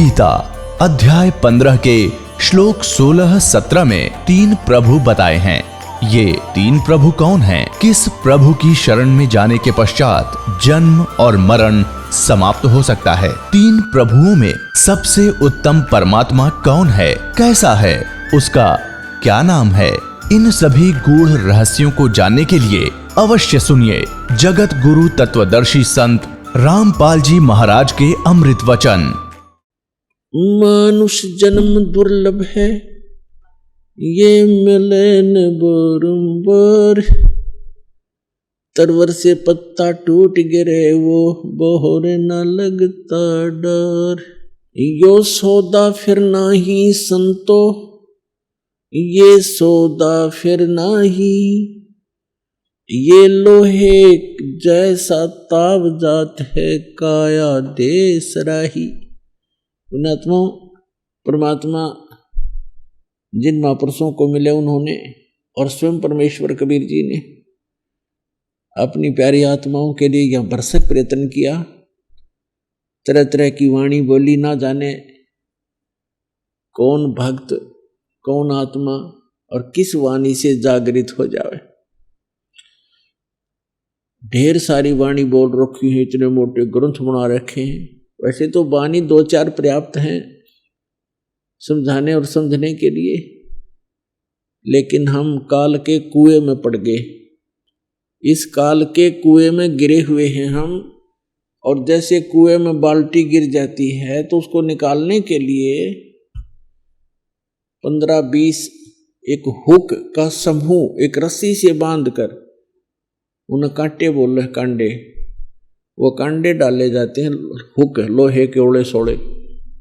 गीता अध्याय 15 के श्लोक 16-17 में 3 प्रभु बताए हैं। ये 3 प्रभु कौन हैं? किस प्रभु की शरण में जाने के पश्चात जन्म और मरण समाप्त हो सकता है? 3 प्रभुओं में सबसे उत्तम परमात्मा कौन है? कैसा है? उसका क्या नाम है? इन सभी गूढ़ रहस्यों को जानने के लिए अवश्य सुनिए जगत गुरु तत्वदर्शी संत रामपाल जी महाराज के अमृत वचन। मानुष जन्म दुर्लभ है, ये मिले न बारंबार। तरवर से पत्ता टूट गिरे वो बहोरे न लगता डर। यो सौदा फिर नाही संतो, ये सौदा फिर नाही। ये लोहे जैसा ताव जात है, काया देश राही। पुण्यात्मा परमात्मा जिन महापुरुषों को मिले उन्होंने और स्वयं परमेश्वर कबीर जी ने अपनी प्यारी आत्माओं के लिए यह भरसक प्रयत्न किया। तरह तरह की वाणी बोली, ना जाने कौन भक्त कौन आत्मा और किस वाणी से जागृत हो जावे। ढेर सारी वाणी बोल रखी है, इतने मोटे ग्रंथ बना रखे हैं। वैसे तो वाणी 2-4 पर्याप्त हैं समझाने और समझने के लिए, लेकिन हम काल के कुएं में पड़ गए। इस काल के कुएं में गिरे हुए हैं हम। और जैसे कुएं में बाल्टी गिर जाती है तो उसको निकालने के लिए 15-20 एक हुक का समूह एक रस्सी से बांधकर, उन्हें कांटे बोल रहे, कांडे, वो कांडे डाले जाते हैं, हुक लोहे के ओड़े सोड़े,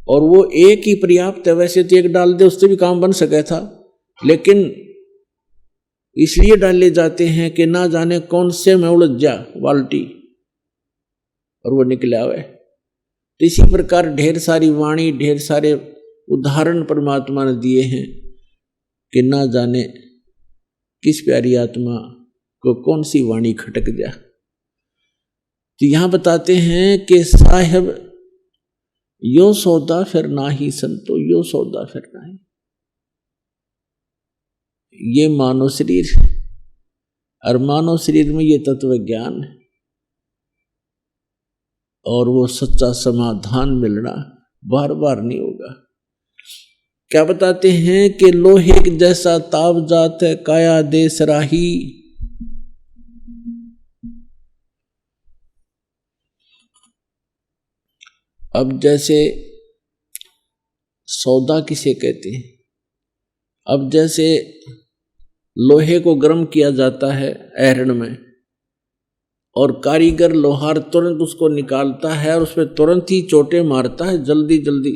और वो एक ही पर्याप्त है। वैसे तो एक डाल दे उससे भी काम बन सका था, लेकिन इसलिए डाले जाते हैं कि ना जाने कौन से में उलझ जा बाल्टी और वो निकले आवे। तो इसी प्रकार ढेर सारी वाणी, ढेर सारे उदाहरण परमात्मा ने दिए हैं कि ना जाने किस प्यारी आत्मा को कौन सी वाणी खटक जा। तो यहां बताते हैं कि साहेब यो सौदा फिर नाही संतो, यो सौदा फिर नाही। ये मानव शरीर और मानव शरीर में ये तत्व ज्ञान है और वो सच्चा समाधान मिलना बार बार नहीं होगा। क्या बताते हैं कि लोहे जैसा ताव जात है, काया देश राही। अब जैसे सौदा किसे कहते हैं? अब जैसे लोहे को गर्म किया जाता है ऐरण में, और कारीगर लोहार तुरंत उसको निकालता है और उसमें तुरंत ही चोटें मारता है, जल्दी जल्दी।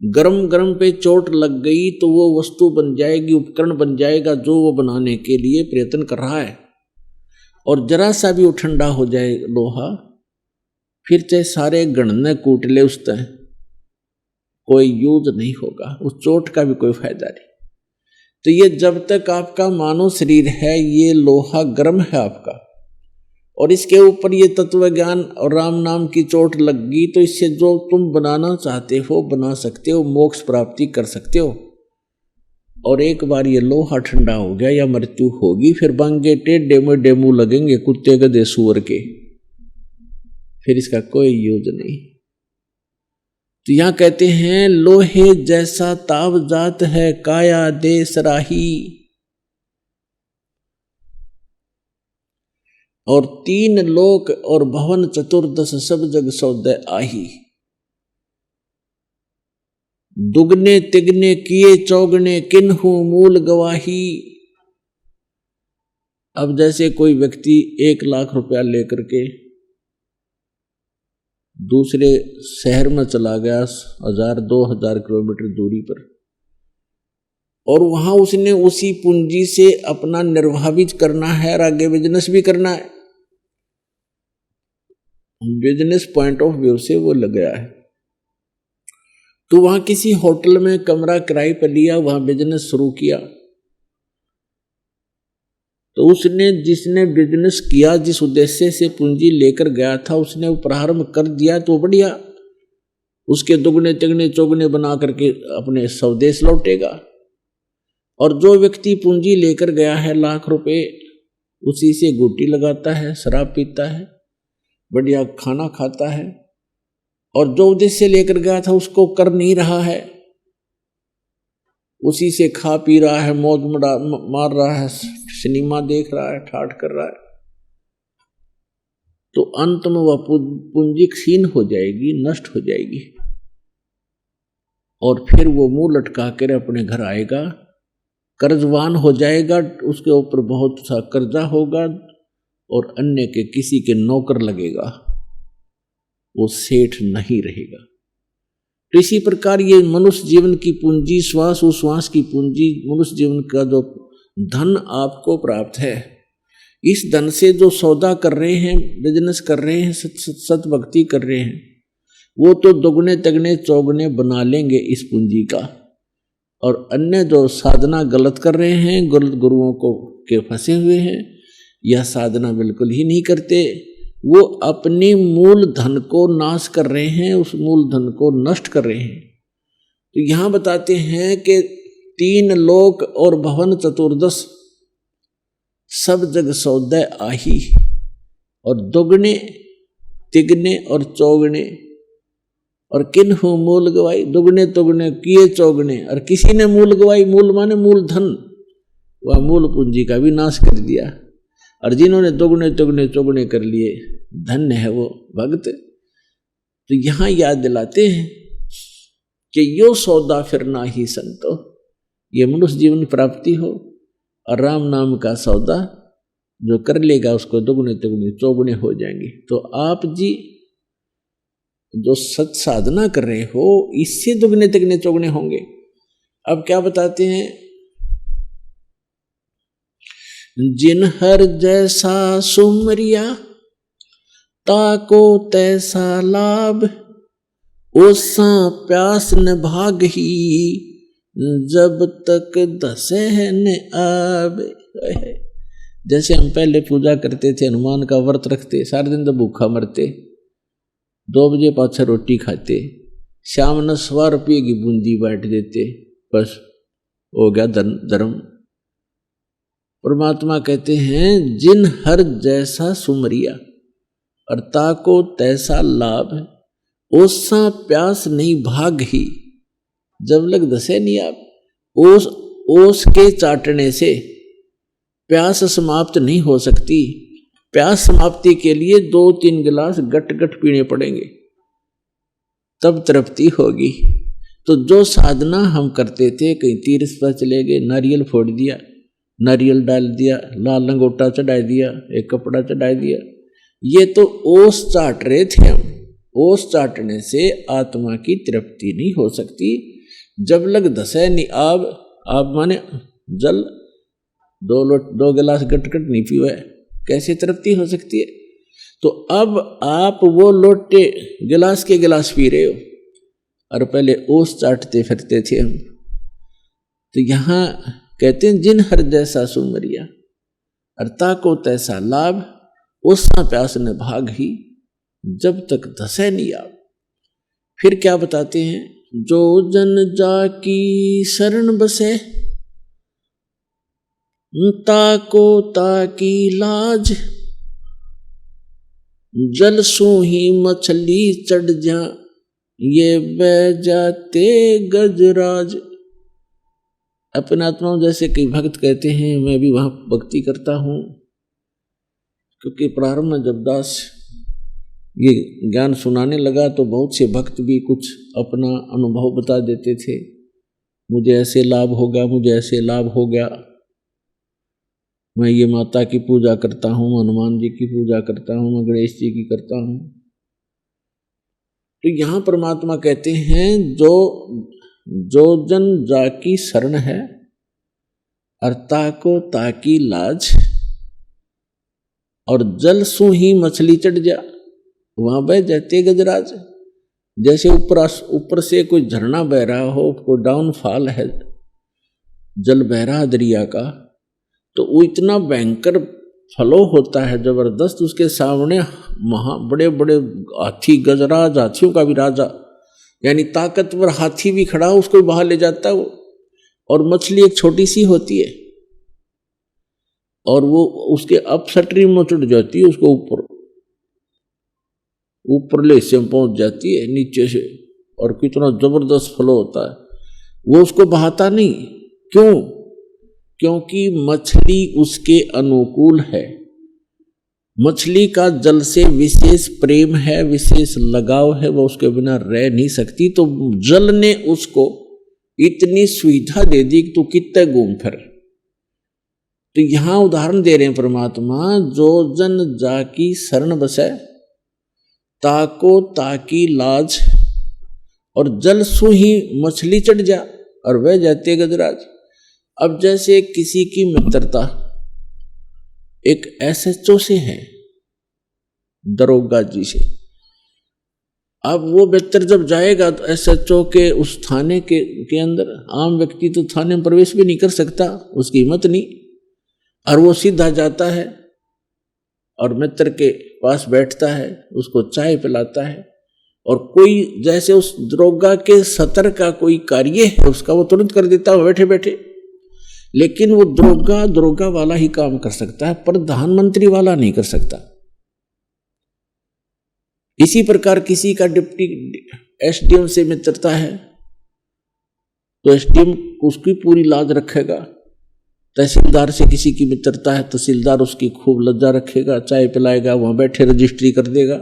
गरम गरम पे चोट लग गई तो वो वस्तु बन जाएगी, उपकरण बन जाएगा जो वो बनाने के लिए प्रयत्न कर रहा है। और जरा सा भी वो ठंडा हो जाए लोहा, फिर चाहे सारे गणने कूट ले, उस तय कोई यूज नहीं होगा, उस चोट का भी कोई फायदा नहीं। तो ये जब तक आपका मानव शरीर है, ये लोहा गर्म है आपका, और इसके ऊपर ये तत्व ज्ञान और राम नाम की चोट लग गई, तो इससे जो तुम बनाना चाहते हो बना सकते हो, मोक्ष प्राप्ति कर सकते हो। और एक बार ये लोहा ठंडा हो गया या मृत्यु होगी, फिर बांगे टेढ़े में डेमू लगेंगे कुत्ते गधे सुअर के, फिर इसका कोई यूज नहीं। तो यहां कहते हैं लोहे जैसा ताव जात है, काया देश राही। और 3 लोक और भवन चतुर्दश सब जग सौदे आही। दुगने तिगने किए चौगने, किन्हू मूल गवाही। अब जैसे कोई व्यक्ति 1 लाख रुपया लेकर के दूसरे शहर में चला गया 1000-2000 किलोमीटर दूरी पर, और वहां उसने उसी पूंजी से अपना निर्वाह भी करना है और आगे बिजनेस भी करना है। बिजनेस पॉइंट ऑफ व्यू से वो लग गया है, तो वहां किसी होटल में कमरा किराए पर लिया, वहां बिजनेस शुरू किया। तो उसने जिसने बिजनेस किया, जिस उद्देश्य से पूंजी लेकर गया था, उसने वो प्रारंभ कर दिया तो बढ़िया। उसके दुगने तिगने चौगने बना करके अपने स्वदेश लौटेगा। और जो व्यक्ति पूंजी लेकर गया है लाख रुपए, उसी से गुट्टी लगाता है, शराब पीता है, बढ़िया खाना खाता है, और जो उद्देश्य लेकर गया था उसको कर नहीं रहा है, उसी से खा पी रहा है, मौज मार रहा है, सिनेमा देख रहा है, ठाठ कर रहा है, तो अंत में वह पूंजी क्षीण हो जाएगी, नष्ट हो जाएगी, और फिर वो मुंह लटका कर अपने घर आएगा, कर्जवान हो जाएगा, उसके ऊपर बहुत सा कर्जा होगा और अन्य के किसी के नौकर लगेगा, वो सेठ नहीं रहेगा। तो इसी प्रकार ये मनुष्य जीवन की पूंजी, श्वास उश्वास की पूंजी, मनुष्य जीवन का जो धन आपको प्राप्त है, इस धन से जो सौदा कर रहे हैं, बिजनेस कर रहे हैं, सत भक्ति कर रहे हैं, वो तो दुगने तगने चौगने बना लेंगे इस पूंजी का। और अन्य जो साधना गलत कर रहे हैं, गलत गुरुओं को के फंसे हुए हैं, या साधना बिल्कुल ही नहीं करते, वो अपने मूल धन को नाश कर रहे हैं, उस मूल धन को नष्ट कर रहे हैं। तो यहाँ बताते हैं कि 3 लोक और भवन चतुर्दश सब जग सौदे आही, और दुगने तिगने और चौगने, और किन्हु मूल गवाई, दुगने तुगने किए चौगने, और किसी ने मूल गवाई, मूल माने मूल धन, वह मूल पूंजी का भी नाश कर दिया। और जिन्होंने दुगने तुगने चौगने कर लिए, धन्य है वो भक्त। तो यहां याद दिलाते हैं कि यो सौदा फिर ना ही संतो, ये मनुष्य जीवन प्राप्ति हो, और राम नाम का सौदा जो कर लेगा उसको दुगने तुगने चौगने हो जाएंगे। तो आप जी जो सत साधना कर रहे हो, इससे दुगने तिगने चौगने होंगे। अब क्या बताते हैं, जिन हर जैसा सुमरिया, ताको तैसा लाभ, ओसा प्यास न भाग ही, जब तक दसे न आब। जैसे हम पहले पूजा करते थे, हनुमान का व्रत रखते, सारे दिन तो भूखा मरते, 2 बजे पाछा रोटी खाते, शाम न 100 रुपये की बूंदी बांट देते, बस हो गया धर्म। परमात्मा कहते हैं जिन हर जैसा सुमरिया, और ताको तैसा लाभ, ओसा प्यास नहीं भाग ही, जब लग दसे नहीं आप। ओस के चाटने से प्यास समाप्त नहीं हो सकती। प्यास समाप्ति के लिए 2-3 गिलास गट गट पीने पड़ेंगे, तब तृप्ति होगी। तो जो साधना हम करते थे, कहीं तीर्थ पर चले गए, नारियल फोड़ दिया, नारियल डाल दिया, लाल लंगोटा चढ़ा दिया, एक कपड़ा चढ़ा दिया, ये तो ओस चाट रहे थे हम। ओस चाटने से आत्मा की तृप्ति नहीं हो सकती। जब लग दसे नहीं आब माने जल, 2 गिलास गट गट नहीं पीवे, कैसे तृप्ति हो सकती है। तो अब आप वो लोटे गिलास के गिलास पी रहे हो, और पहले ओस चाटते फिरते थे हम। तो यहां कहते हैं जिन हर जैसा सुमरिया, अर्ता को तैसा लाभ, ओसा प्यास न भाग ही, जब तक दसे नहीं आप। फिर क्या बताते हैं, जो जन जाकी शरण बसे, ताको ताकी लाज, जल सू ही मछली चढ़ जा, ये बह जाते गजराज। अपने आत्मा जैसे कई भक्त कहते हैं, मैं भी वहां भक्ति करता हूं, क्योंकि प्रारंभ में जब दास ये ज्ञान सुनाने लगा तो बहुत से भक्त भी कुछ अपना अनुभव बता देते थे, मुझे ऐसे लाभ हो गया, मुझे ऐसे लाभ हो गया, मैं ये माता की पूजा करता हूँ, हनुमान जी की पूजा करता हूँ, मैं गणेश जी की करता हूँ। तो यहाँ परमात्मा कहते हैं जो जन जाकी शरण है, अर्ता को ताकी लाज, और जल सू ही मछली चढ़ जा, वहां बह जाते गजराज। जैसे ऊपर से कोई झरना बह रहा हो, कोई डाउनफॉल है, जल बह रहा दरिया का, तो वो इतना भयंकर फ्लो होता है जबरदस्त, उसके सामने बड़े बड़े हाथी, गजराज, हाथियों का भी राजा, यानी ताकतवर हाथी भी खड़ा हो उसको बाहर ले जाता है वो। और मछली एक छोटी सी होती है और वो उसके अपस्ट्रीम में चढ़ जाती है, उसको ऊपरले हिस्से में पहुंच जाती है नीचे से, और कितना जबरदस्त फ्लो होता है, वो उसको बहाता नहीं। क्यों? क्योंकि मछली उसके अनुकूल है। मछली का जल से विशेष प्रेम है, विशेष लगाव है, वो उसके बिना रह नहीं सकती। तो जल ने उसको इतनी सुविधा दे दी कि तू कितने घूम फिर। तो यहां उदाहरण दे रहे हैं परमात्मा, जो जन जाकी शरण बसै ताको ताकी लाज, और जल सु ही मछली चढ़ जा और वह जाते गजराज। अब जैसे किसी की मित्रता एक एसएचओ से है, दरोगा जी से, अब वो मित्र जब जाएगा तो एसएचओ के उस थाने के अंदर आम व्यक्ति तो थाने में प्रवेश भी नहीं कर सकता, उसकी हिम्मत नहीं, और वो सीधा जाता है और मित्र के पास बैठता है, उसको चाय पिलाता है, और कोई जैसे उस दरोगा के सतर का कोई कार्य है उसका वो तुरंत कर देता है बैठे बैठे। लेकिन वो दरोगा वाला ही काम कर सकता है, प्रधानमंत्री वाला नहीं कर सकता। इसी प्रकार किसी का डिप्टी एसडीएम से मित्रता है तो एसडीएम उसकी पूरी लाज रखेगा। तहसीलदार से किसी की मित्रता है, तहसीलदार उसकी खूब लज्जा रखेगा, चाय पिलाएगा, वहां बैठे रजिस्ट्री कर देगा।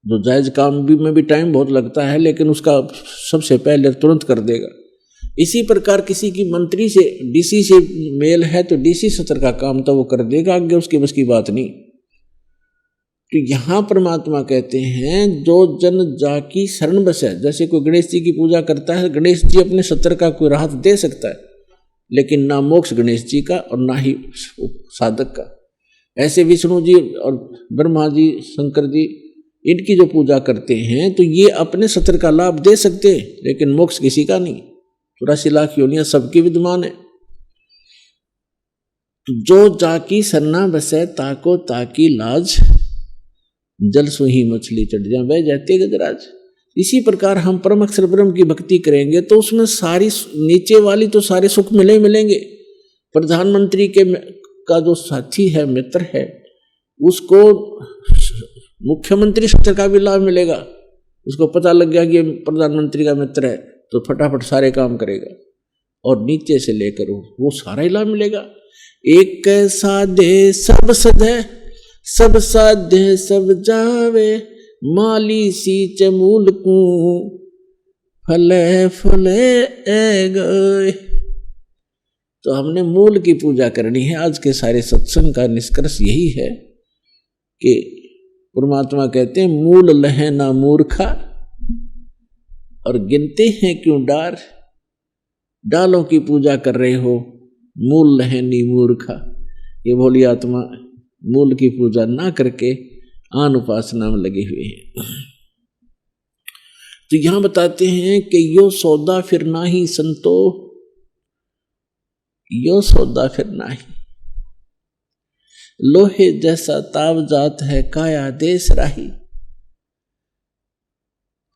जो जायज काम में भी टाइम बहुत लगता है, लेकिन उसका सबसे पहले तुरंत कर देगा। इसी प्रकार किसी की मंत्री से डीसी से मेल है तो डीसी सत्र का काम तो वो कर देगा, आगे उसकी बस की बात नहीं। तो यहां परमात्मा कहते हैं जो जन जाकी शरण बसे, जैसे कोई गणेश जी की पूजा करता है, गणेश जी अपने सत्र का कोई राहत दे सकता है, लेकिन ना मोक्ष गणेश जी का और ना ही साधक का। ऐसे विष्णु जी और ब्रह्मा जी, शंकर जी, इनकी जो पूजा करते हैं तो ये अपने सत्र का लाभ दे सकते हैं, लेकिन मोक्ष किसी का नहीं। 84 लाख योनियां सबकी विद्यमान है। तो जो जाकी सरना बसे ताको ताकी लाज, जल सुही मछली चढ़ जा वह जाते गजराज। इसी प्रकार हम परम अक्षर ब्रह्म की भक्ति करेंगे तो उसमें सारी नीचे वाली तो सारे सुख मिलेंगे। प्रधानमंत्री का जो साथी है, मित्र है, उसको मुख्यमंत्री सत्र का भी लाभ मिलेगा। उसको पता लग गया कि ये प्रधानमंत्री का मित्र है तो फटाफट सारे काम करेगा, और नीचे से लेकर वो सारा ही लाभ मिलेगा। एक साधे सब सधे, सब साधे सब जावे, माली सींच मूल को फले फले गए। तो हमने मूल की पूजा करनी है। आज के सारे सत्संग का निष्कर्ष यही है कि परमात्मा कहते हैं मूल लहे ना मूर्खा, और गिनते हैं क्यों डार, डालों की पूजा कर रहे हो, मूल लहे नी मूर्खा। ये भोली आत्मा मूल की पूजा ना करके आन उपासना में लगे हुए हैं। तो यहां बताते हैं कि यो सौदा फिर ना ही संतो, यो सौदा फिर ना ही, लोहे जैसा ताव जात है काया देश राही।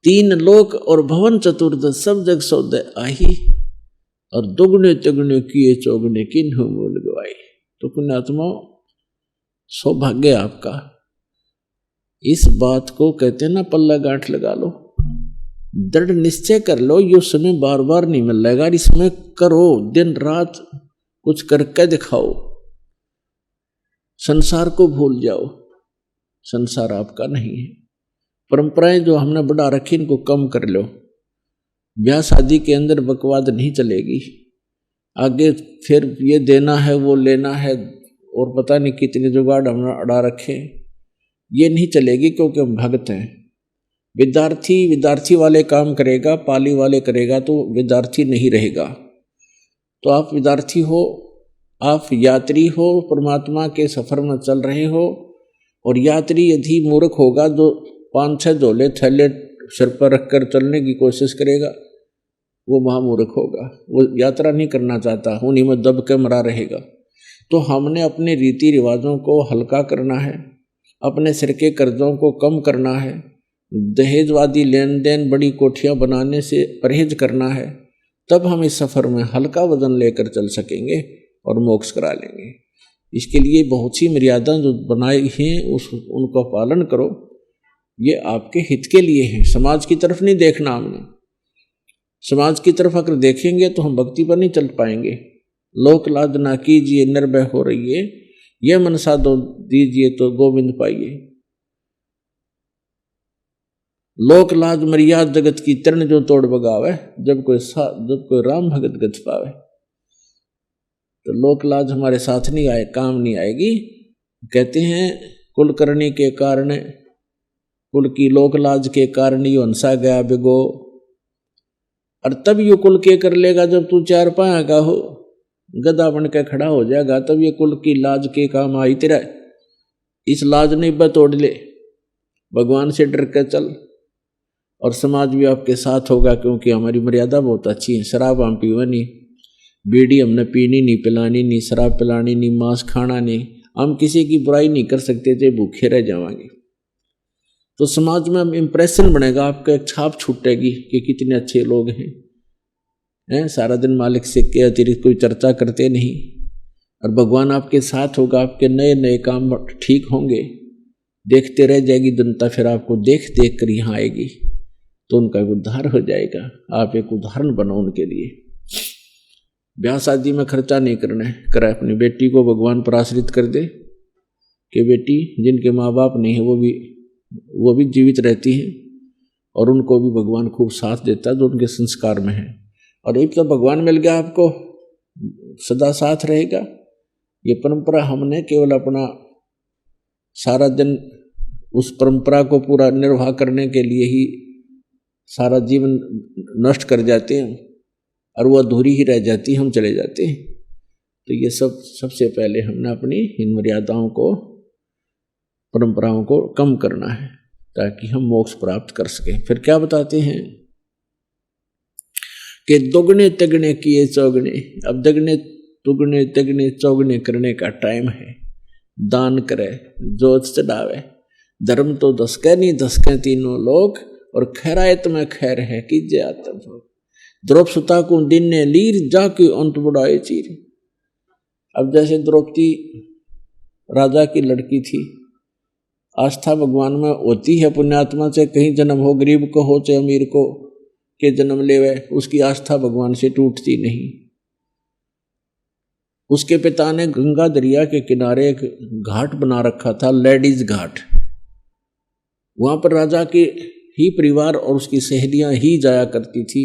3 लोक और भवन चतुर्दश सब जग सौदे आही, और दुगने तिगने किए चौगने किन्हु मूल गवाई। तो पुण्यात्मा सौभाग्य आपका, इस बात को कहते ना पल्ला गांठ लगा लो, दृढ़ निश्चय कर लो। ये समय बार बार नहीं मिलेगा, इसमें करो, दिन रात कुछ करके दिखाओ। संसार को भूल जाओ, संसार आपका नहीं है। परंपराएं जो हमने बढ़ा रखी इनको कम कर लो। ब्याह शादी के अंदर बकवाद नहीं चलेगी। आगे फिर ये देना है वो लेना है और पता नहीं कितने जुगाड़ हमने अड़ा रखे, ये नहीं चलेगी, क्योंकि हम भक्त हैं। विद्यार्थी वाले काम करेगा, पाली वाले करेगा तो विद्यार्थी नहीं रहेगा। तो आप विद्यार्थी हो, आप यात्री हो, परमात्मा के सफर में चल रहे हो। और यात्री यदि मूर्ख होगा जो 5-6 झोले थैले सिर पर रखकर चलने की कोशिश करेगा, वो महामूर्ख होगा, वो यात्रा नहीं करना चाहता, उन्हीं में दब के मरा रहेगा। तो हमने अपने रीति रिवाजों को हल्का करना है, अपने सिर के कर्जों को कम करना है, दहेजवादी लेन देन, बड़ी कोठियां बनाने से परहेज करना है, तब हम इस सफर में हल्का वजन लेकर चल सकेंगे और मोक्ष करा लेंगे। इसके लिए बहुत सी मर्यादा जो बनाई हैं उनका पालन करो। ये आपके हित के लिए है, समाज की तरफ नहीं देखना हमने। समाज की तरफ अगर देखेंगे तो हम भक्ति पर नहीं चल पाएंगे। लोक लाज ना कीजिए निर्भय हो रहिए, ये मनसा दो दीजिए तो गोविंद पाइए। लोक लाज मर्याद जगत की तरण जो तोड़ बगावे, जब कोई राम भगत गत पावे। तो लोक लाज हमारे साथ नहीं आए, काम नहीं आएगी। कहते हैं कुल करने के कारण, कुल की लोक लाज के कारण यो हंसा गया बिगो। और तब ये कुल के कर लेगा जब तू चार पाएगा हो, गधा बन के खड़ा हो जाएगा, तब ये कुल की लाज के काम आई तेरा। इस लाज ने बतोड़ ले, भगवान से डर के चल, और समाज भी आपके साथ होगा, क्योंकि हमारी मर्यादा बहुत अच्छी है। शराब हम पीवे नहीं, बीड़ी हमने पीनी नहीं, पिलानी नहीं, शराब पिलानी नहीं, मांस खाना नहीं। हम किसी की बुराई नहीं कर सकते थे, भूखे रह जाएंगे। तो समाज में इम्प्रेशन बनेगा, आपका एक छाप छूटेगी कि कितने अच्छे लोग हैं। सारा दिन मालिक से के अतिरिक्त कोई चर्चा करते नहीं, और भगवान आपके साथ होगा, आपके नए नए काम ठीक होंगे। देखते रह जाएगी जनता, फिर आपको देख देख कर यहाँ आएगी, तो उनका उद्धार हो जाएगा। आप एक उदाहरण बनो उनके लिए। ब्याह शादी में खर्चा नहीं करना है, करे अपनी बेटी को भगवान पर आश्रित कर दे कि बेटी जिनके माँ बाप नहीं है वो भी जीवित रहती हैं, और उनको भी भगवान खूब साथ देता है जो उनके संस्कार में है। और एक तो भगवान मिल गया, आपको सदा साथ रहेगा। ये परंपरा हमने केवल अपना सारा दिन उस परंपरा को पूरा निर्वाह करने के लिए ही सारा जीवन नष्ट कर जाते हैं, और वो अधूरी ही रह जाती, हम चले जाते हैं। तो ये सबसे पहले हमने अपनी इन मर्यादाओं को, परंपराओं को कम करना है, ताकि हम मोक्ष प्राप्त कर सकें। फिर क्या बताते हैं कि दोगुने तगने किए चौगने। अब दगने तुगने तगने चौगने करने का टाइम है। दान करे, जोत चढ़ावे, धर्म तो दसके नहीं दसके तीनों लोग, और खैरायत में खैर है कीजे आत्म भोग। द्रौपदी सुता को दिन ने लीर जाके अंत बुढ़ाए चीर। अब जैसे द्रौपदी राजा की लड़की थी, आस्था भगवान में होती है, पुण्यात्मा से कहीं जन्म हो, गरीब को हो चाहे अमीर को के जन्म लेवे, उसकी आस्था भगवान से टूटती नहीं। उसके पिता ने गंगा दरिया के किनारे एक घाट बना रखा था, लेडीज घाट। वहां पर राजा के ही परिवार और उसकी सहेलियां ही जाया करती थी।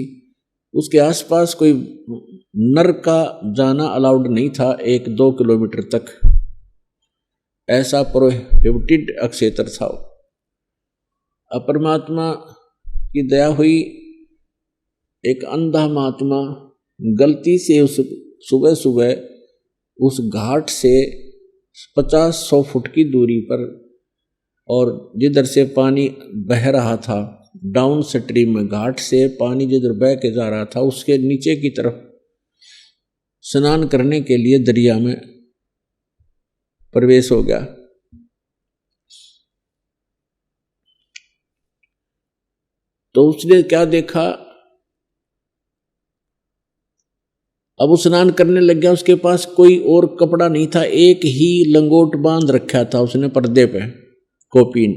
उसके आसपास कोई नर का जाना अलाउड नहीं था 1-2 किलोमीटर तक, ऐसा प्रोहिबिटेड क्षेत्र था। अब परमात्मा की दया हुई, एक अंधा महात्मा गलती से उस सुबह सुबह उस घाट से 50-100 फुट की दूरी पर, और जिधर से पानी बह रहा था डाउन स्ट्रीम में, घाट से पानी जिधर बह के जा रहा था उसके नीचे की तरफ स्नान करने के लिए दरिया में प्रवेश हो गया। तो उसने क्या देखा, अब वो स्नान करने लग गया, उसके पास कोई और कपड़ा नहीं था, एक ही लंगोट बांध रखा था उसने पर्दे पे, कोपीन।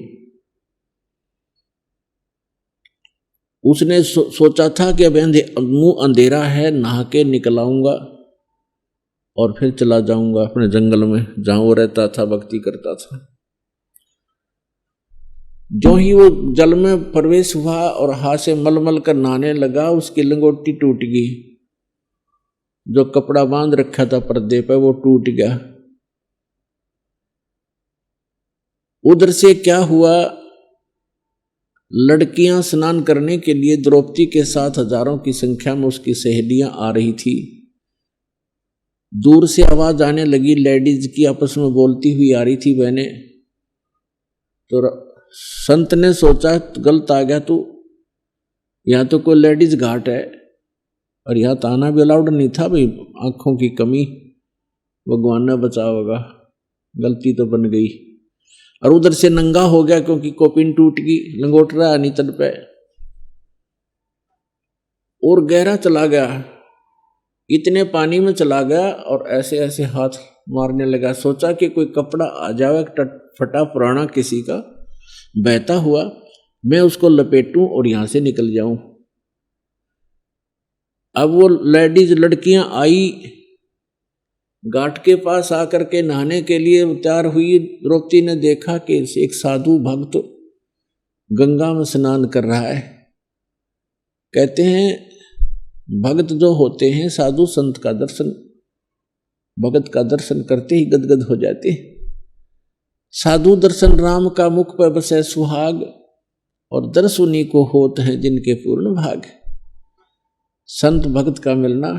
उसने सोचा था कि अब मुंह अंधेरा है, नहा के निकल आऊंगा और फिर चला जाऊंगा अपने जंगल में जहां वो रहता था, भक्ति करता था। जो ही वो जल में प्रवेश हुआ और हाथ से मलमल कर नहाने लगा, उसकी लंगोटी टूट गई। जो कपड़ा बांध रखा था पर्दे पे वो टूट गया। उधर से क्या हुआ, लड़कियां स्नान करने के लिए द्रौपदी के साथ हजारों की संख्या में उसकी सहेलियां आ रही थी। दूर से आवाज आने लगी, लेडीज की आपस में बोलती हुई आ रही थी बहनें। तो संत ने सोचा गलत आ गया तू, यहां तो कोई लेडीज घाट है और यहां तो आना भी अलाउड नहीं था भाई, आंखों की कमी, भगवान ने बचा होगा, गलती तो बन गई। और उधर से नंगा हो गया क्योंकि कोपिन टूट गई, लंगोट रहा नहीं तन पे, और गहरा चला गया, इतने पानी में चला गया और ऐसे ऐसे हाथ मारने लगा। सोचा कि कोई कपड़ा आ जाए फटा पुराना किसी का बहता हुआ, मैं उसको लपेटूं और यहां से निकल जाऊं। अब वो लेडीज लड़कियां आई, घाट के पास आकर के नहाने के लिए तैयार हुई। द्रौपदी ने देखा कि एक साधु भक्त गंगा में स्नान कर रहा है। कहते हैं भक्त जो होते हैं, साधु संत का दर्शन, भगत का दर्शन करते ही गदगद हो जाते हैं। साधु दर्शन राम का मुख पर बसे सुहाग, और दर्श उन्हीं को होत हैं जिनके पूर्ण भाग। संत भक्त का मिलना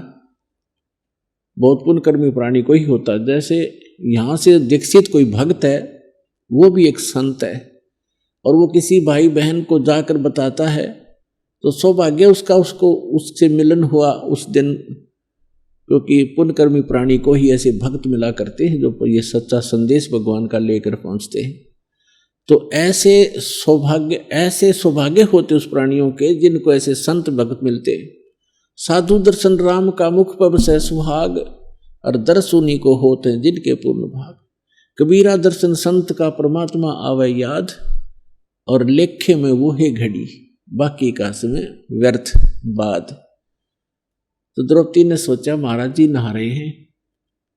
बहुत पुण्यकर्मी प्राणी को ही होता है। जैसे यहां से दीक्षित कोई भक्त है, वो भी एक संत है, और वो किसी भाई बहन को जाकर बताता है तो सौभाग्य उसका, उसको उससे मिलन हुआ उस दिन, क्योंकि पुण्यकर्मी प्राणी को ही ऐसे भक्त मिला करते हैं जो ये सच्चा संदेश भगवान का लेकर पहुंचते हैं। तो ऐसे सौभाग्य होते उस प्राणियों के जिनको ऐसे संत भक्त मिलते। साधु दर्शन राम का मुख पर बसे सुहाग, और दर्श उन्हीं को होते हैं जिनके पूर्ण भाग। कबीरा दर्शन संत का परमात्मा आवे याद, और लेखे में वो है घड़ी, बाकी का समय व्यर्थ बाद। तो द्रौपदी ने सोचा महाराज जी नहा रहे हैं,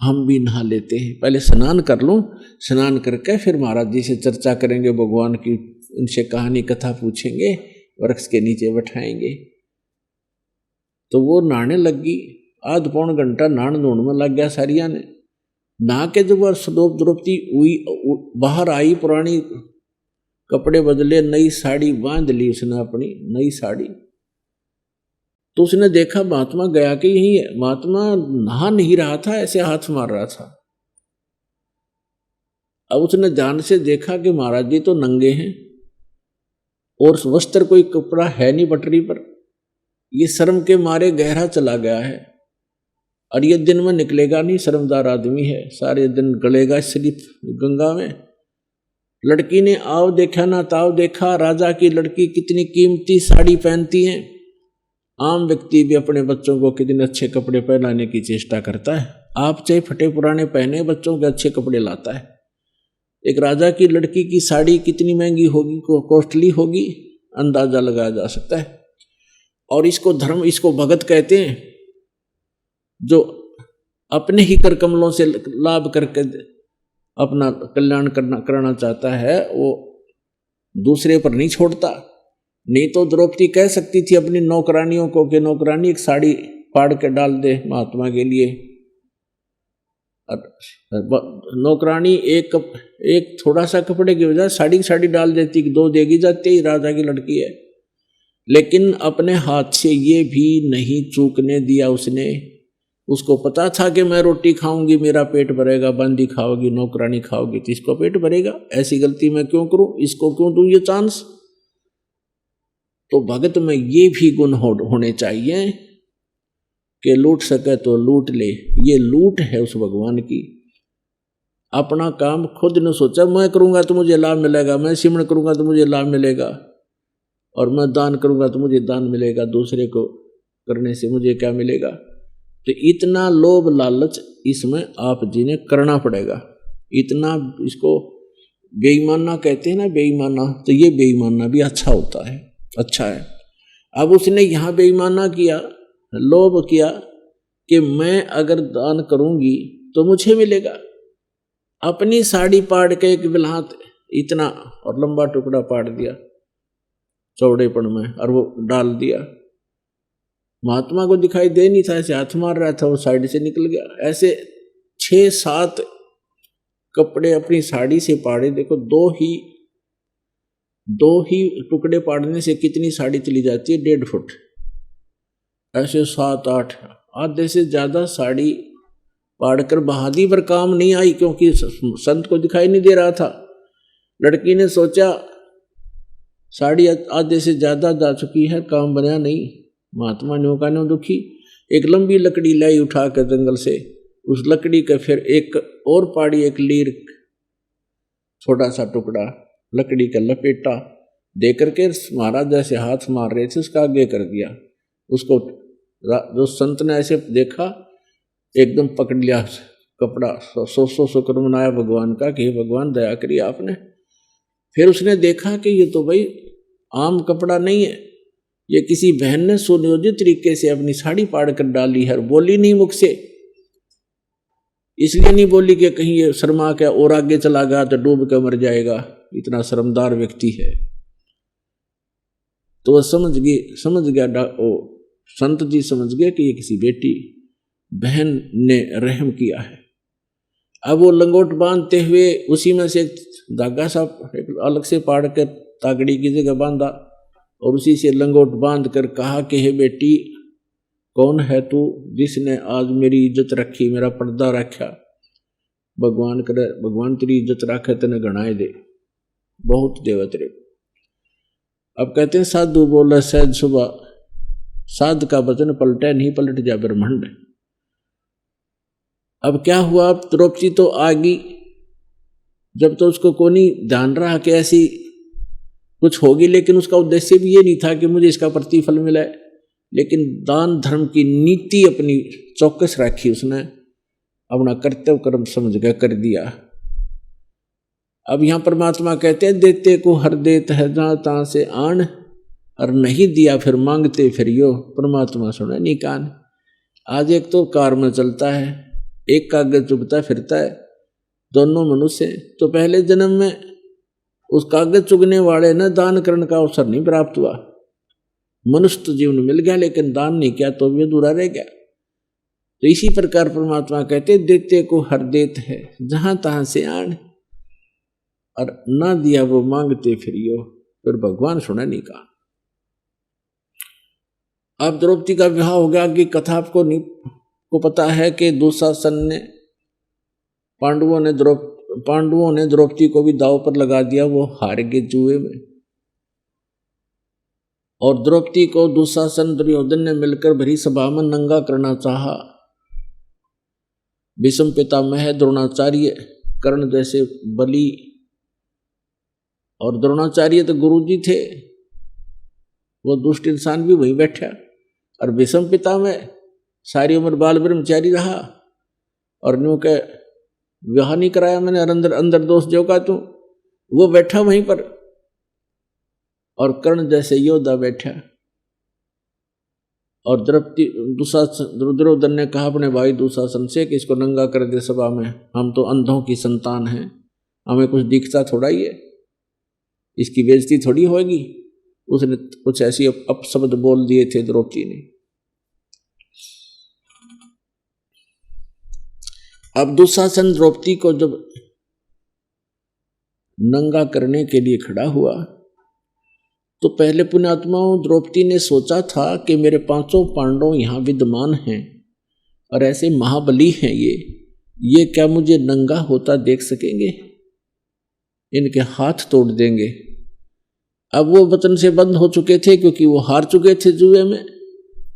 हम भी नहा लेते हैं, पहले स्नान कर लूं, स्नान करके फिर महाराज जी से चर्चा करेंगे भगवान की, उनसे कहानी कथा पूछेंगे, वृक्ष के नीचे बैठाएंगे। तो वो नहाने लगी, आध पौन घंटा नहान धोने में लग गया सारिया ने। नहा के जब द्रौपदी बाहर आई, पुरानी कपड़े बदले, नई साड़ी बांध ली उसने, अपनी नई साड़ी। तो उसने देखा महात्मा गया कि यही है। महात्मा नहा नहीं रहा था, ऐसे हाथ मार रहा था। अब उसने ध्यान से देखा कि महाराज जी तो नंगे हैं और वस्त्र कोई कपड़ा है नहीं पटरी पर। ये शर्म के मारे गहरा चला गया है, और ये दिन में निकलेगा नहीं, शर्मदार आदमी है, सारे दिन गलेगा सिर्फ गंगा में। लड़की ने आओ देखा ना ताव देखा, राजा की लड़की कितनी कीमती साड़ी पहनती है। आम व्यक्ति भी अपने बच्चों को कितने अच्छे कपड़े पहनाने की चेष्टा करता है। आप चाहे फटे पुराने पहने, बच्चों के अच्छे कपड़े लाता है। एक राजा की लड़की की साड़ी कितनी महंगी होगी, कॉस्टली होगी, अंदाजा लगाया जा सकता है। और इसको धर्म, इसको भगत कहते हैं, जो अपने ही कर कमलों से लाभ करके अपना कल्याण करना चाहता है, वो दूसरे पर नहीं छोड़ता। नहीं तो द्रौपदी कह सकती थी अपनी नौकरानियों को कि नौकरानी एक साड़ी फाड़ के डाल दे महात्मा के लिए। नौकरानी एक थोड़ा सा कपड़े की वजह साड़ी डाल देती कि 2 देगी जाती है, राजा की लड़की है। लेकिन अपने हाथ से ये भी नहीं चूकने दिया उसने। उसको पता था कि मैं रोटी खाऊंगी मेरा पेट भरेगा, बंदी खाओगी, नौकरानी खाओगी तो इसको पेट भरेगा, ऐसी गलती मैं क्यों करूं, इसको क्यों दूं ये चांस। तो भगत में ये भी गुण होने चाहिए कि लूट सके तो लूट ले। ये लूट है उस भगवान की। अपना काम खुद ने सोचा, मैं करूंगा तो मुझे लाभ मिलेगा, मैं सिमरण करूंगा तो मुझे लाभ मिलेगा, और मैं दान करूंगा तो मुझे दान मिलेगा, दूसरे को करने से मुझे क्या मिलेगा। तो इतना लोभ लालच इसमें आप जी ने करना पड़ेगा। इतना, इसको बेईमाना कहते हैं ना, बेईमाना, तो ये बेईमाना भी अच्छा होता है, अच्छा है। अब उसने यहाँ बेईमाना किया, लोभ किया कि मैं अगर दान करूंगी तो मुझे मिलेगा। अपनी साड़ी पाड़ के एक बिल्हात इतना और लंबा टुकड़ा पाड़ दिया चौड़ेपन में, और वो डाल दिया। महात्मा को दिखाई दे नहीं था, ऐसे हाथ मार रहा था, वो साइड से निकल गया। ऐसे 6-7 कपड़े अपनी साड़ी से पाड़े। देखो, दो ही टुकड़े पाड़ने से कितनी साड़ी चली जाती है, 1.5 फुट। ऐसे 7-8 आधे से ज्यादा साड़ी पाड़कर बहादी पर काम नहीं आई, क्योंकि संत को दिखाई नहीं दे रहा था। लड़की ने सोचा साड़ी आधे से ज्यादा जा चुकी है, काम बना नहीं। महात्मा ने कहने दुखी एक लंबी लकड़ी लाई उठा कर जंगल से, उस लकड़ी का फिर एक और पाड़ी, एक लीर छोटा सा टुकड़ा लकड़ी का लपेटा दे करके महाराज जैसे हाथ मार रहे थे उसका आगे कर दिया। उसको जो संत ने ऐसे देखा, एकदम पकड़ लिया कपड़ा, सौ शुक्र मनाया भगवान का कि भगवान दया करिए आपने। फिर उसने देखा कि ये तो भाई आम कपड़ा नहीं है, ये किसी बहन ने सुनियोजित तरीके से अपनी साड़ी पाड़ कर डाली है। बोली नहीं मुख से, इसलिए नहीं बोली कि कहीं ये शर्मा के और आगे चला गया तो डूब कर मर जाएगा, इतना शर्मदार व्यक्ति है। तो वह समझ गया ओ संत जी समझ गए कि ये किसी बेटी बहन ने रहम किया है। अब वो लंगोट बांधते हुए उसी में से धागा सा अलग से पाड़ कर तागड़ी की जगह बांधा और उसी से लंगोट बांध कर कहा कि हे बेटी, कौन है तू जिसने आज मेरी इज्जत रखी, मेरा पर्दा रखा। भगवान करे भगवान तेरी इज्जत रखे तेने गणाए दे, बहुत देवा तेरे। अब कहते हैं साधु बोला सहज सुबह, साध का वचन पलटे नहीं पलट जा ब्रह्मांड। अब क्या हुआ, अब द्रौपदी तो आ गई, जब तो उसको को नहीं ध्यान रहा कि ऐसी कुछ होगी, लेकिन उसका उद्देश्य भी ये नहीं था कि मुझे इसका प्रतिफल मिले, लेकिन दान धर्म की नीति अपनी चौकस रखी, उसने अपना कर्तव्य कर्म समझ कर कर दिया। अब यहां परमात्मा कहते हैं देते को हर देत है जहां तहां से आन, और नहीं दिया फिर मांगते फिर यो। परमात्मा सुने नहीं कान। आज एक तो कार में चलता है, एक कागज चुगता फिरता है, दोनों मनुष्य। तो पहले जन्म में उस कागज चुगने वाले ने दान करने का अवसर नहीं प्राप्त हुआ, मनुष्य तो जीवन मिल गया लेकिन दान नहीं किया तो भी अधूरा रह गया। तो इसी प्रकार परमात्मा कहते देते को हर देत है जहां तहां से आन, और ना दिया वो मांगते फिरियो। फिर भगवान सुना नहीं कहा। अब द्रौपदी का विवाह हो गया कि कथा आपको नहीं को पता है कि दुशासन ने पांडवों ने द्रौपदी को भी दांव पर लगा दिया, वो हार गए जुए में। और द्रौपदी को दुशासन दुर्योधन ने मिलकर भरी सभा में नंगा करना चाहा। भीष्म पितामह, द्रोणाचार्य, कर्ण जैसे बलि, और द्रोणाचार्य तो गुरुजी थे, वो दुष्ट इंसान भी वहीं बैठा। और भीष्म पितामह सारी उम्र बाल ब्रह्मचारी रहा और न्यू के विवाह नहीं कराया मैंने, अंदर दोष जो का तू, वो बैठा वहीं पर। और कर्ण जैसे योद्धा बैठा। और दुर्योधन ने कहा अपने भाई दुशासन से कि इसको नंगा कर दे सभा में, हम तो अंधों की संतान हैं, हमें कुछ दिखता थोड़ा ही है, इसकी बेइज्जती थोड़ी होगी। उसने कुछ ऐसी अपशब्द बोल दिए थे द्रौपदी ने। अब दुशासन द्रौपदी को जब नंगा करने के लिए खड़ा हुआ तो पहले पुण्यात्माओं द्रौपदी ने सोचा था कि मेरे 5 पांडव यहां विद्यमान हैं और ऐसे महाबली हैं ये क्या मुझे नंगा होता देख सकेंगे, इनके हाथ तोड़ देंगे। अब वो वचन से बंद हो चुके थे क्योंकि वो हार चुके थे जुए में।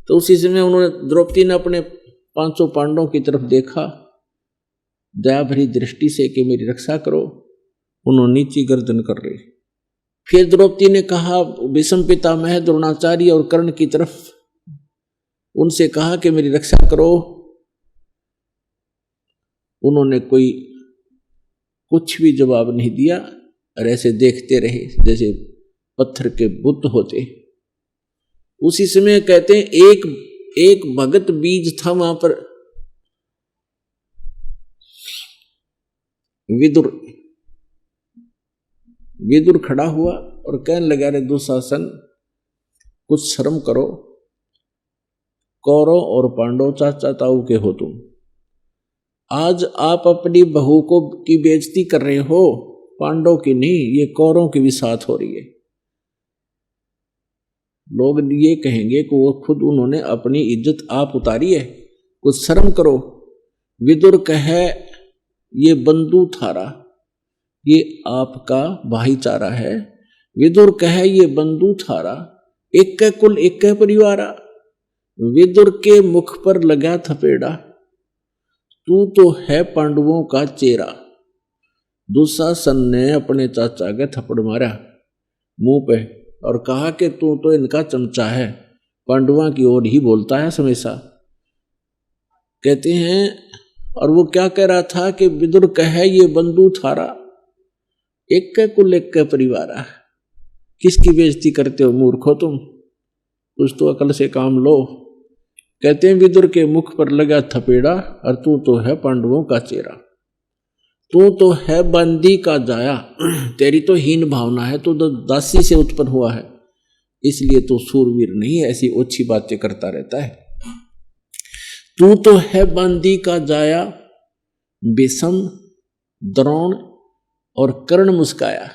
तो उसी समय उन्होंने द्रौपदी ने अपने 5 पांडवों की तरफ देखा दया भरी दृष्टि से कि मेरी रक्षा करो। उन्होंने नीची गर्दन कर रही। फिर द्रौपदी ने कहा भीष्म पितामह, द्रोणाचार्य और कर्ण की तरफ, उनसे कहा कि मेरी रक्षा करो। उन्होंने कुछ भी जवाब नहीं दिया और ऐसे देखते रहे जैसे पत्थर के बुद्ध होते। उसी समय कहते हैं एक भगत बीज था वहां पर, विदुर खड़ा हुआ और कहने लगा रे दुशासन, कुछ शर्म करो, कौरव और पांडव चाचा ताऊ के हो तुम। आज आप अपनी बहू की बेइज्जती कर रहे हो, पांडव की नहीं, ये कौरव की भी साथ हो रही है। लोग ये कहेंगे कि वो खुद उन्होंने अपनी इज्जत आप उतारी है, कुछ शर्म करो। विदुर कहे ये बंधु थारा, ये आपका भाईचारा है। विदुर कहे ये बंधु थारा, एक कुल एक परिवारा। विदुर के मुख पर लगा थपेड़ा, तू तो है पांडवों का चेहरा। दुशासन ने अपने चाचा के थप्पड़ मारा मुंह पे और कहा कि तू तो इनका चमचा है, पांडवों की ओर ही बोलता है हमेशा। कहते हैं, और वो क्या कह रहा था कि विदुर कहे ये बंधु थारा, एक के कुल एक के परिवार, किसकी बेइज्जती करते हो मूर्खो तुम, कुछ तो अकल से काम लो। कहते हैं विदुर के मुख पर लगा थपेड़ा, और तू तो है पांडवों का चेहरा, तू तो है बंदी का जाया, तेरी तो हीन भावना है, तू तो दासी से उत्पन्न हुआ है, इसलिए तू सूरवीर नहीं है, ऐसी ओछी बातें करता रहता है। तू तो है बंदी का जाया, विषम द्रोण और कर्ण मुस्काया।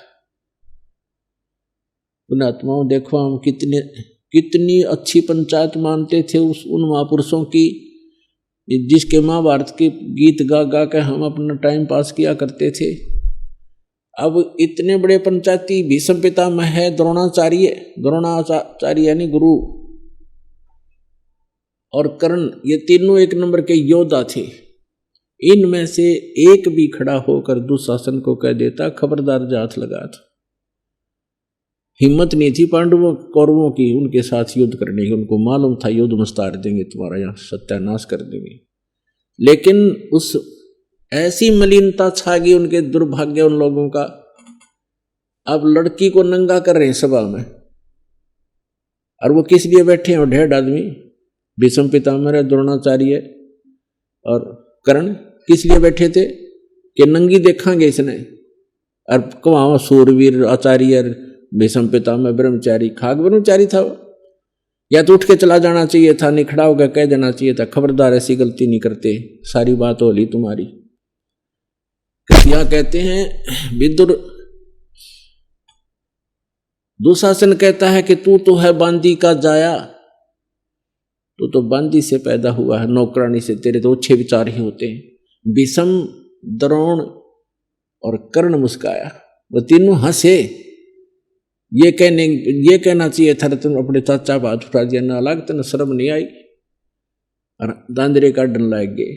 पुण्यात्माओं देखो हम कितनी अच्छी पंचायत मानते थे उन महापुरुषों की, जिसके महाभारत के गीत गा गा के हम अपना टाइम पास किया करते थे। अब इतने बड़े पंचायती भीष्म पितामह है, द्रोणाचार्य यानी गुरु, और कर्ण, ये तीनों एक नंबर के योद्धा थे। इनमें से एक भी खड़ा होकर दुशासन को कह देता खबरदार जात लगा था। हिम्मत नहीं थी पांडवों कौरवों की उनके साथ युद्ध करने की, उनको मालूम था युद्ध मस्तार देंगे, तुम्हारा यहाँ सत्यानाश कर देंगे। लेकिन उस ऐसी मलिनता छा गई उनके दुर्भाग्य उन लोगों का, अब लड़की को नंगा कर रहे हैं सभा में, और वो किस लिए बैठे हैं, 1.5 आदमी, भीष्म पितामह, द्रोणाचार्य और कर्ण, किस लिए बैठे थे कि नंगी देखांगे इसने, और वहां सूरवीर आचार्य भीष्म पितामह ब्रह्मचारी, खाक ब्रह्मचारी था वो, या तो उठ के चला जाना चाहिए था, नहीं खड़ा होकर कह देना चाहिए था खबरदार ऐसी गलती नहीं करते, सारी बात होली तुम्हारी। यह कहते हैं विदुर, दुशासन कहता है कि तू तो है बांदी का जाया, तू तो बांदी से पैदा हुआ है, नौकरानी से, तेरे तो अच्छे विचार ही होते हैं। विषम द्रोण और कर्ण मुस्काया, वो तीनों हंसे। ये कहना चाहिए था तुम अपने चाचा हाथ उठा दिया, ना अलग तेन शर्म नहीं आई, और दांदरे का डन लाग गए।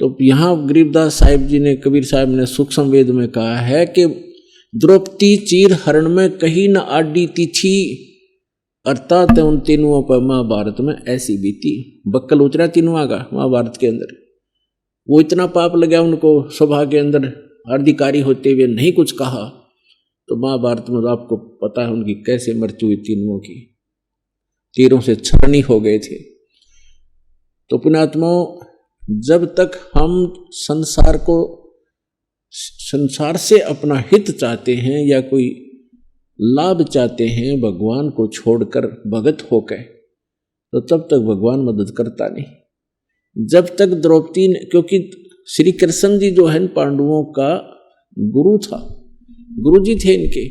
तो यहाँ गरीबदास साहिब जी ने, कबीर साहब ने सूक्ष्म वेद में कहा है कि द्रौपदी चीर हरण में कहीं न आडी तिथि, अर्थात उन तीनों पर महाभारत में ऐसी बीती, बक्कल उतरा तीनों का महाभारत के अंदर। वो इतना पाप लगा उनको सभा के अंदर, अधिकारी होते हुए नहीं कुछ कहा, तो महाभारत में आपको पता है उनकी कैसे मृत्यु हुई, तीनों की तीरों से छरनी हो गए थे। तो पुण्यात्माओं, जब तक हम संसार से अपना हित चाहते हैं या कोई लाभ चाहते हैं भगवान को छोड़कर भगत होकर, तो तब तक भगवान मदद करता नहीं। जब तक द्रौपदी ने, क्योंकि श्री कृष्ण जी जो है पांडवों का गुरु था, गुरु जी थे इनके,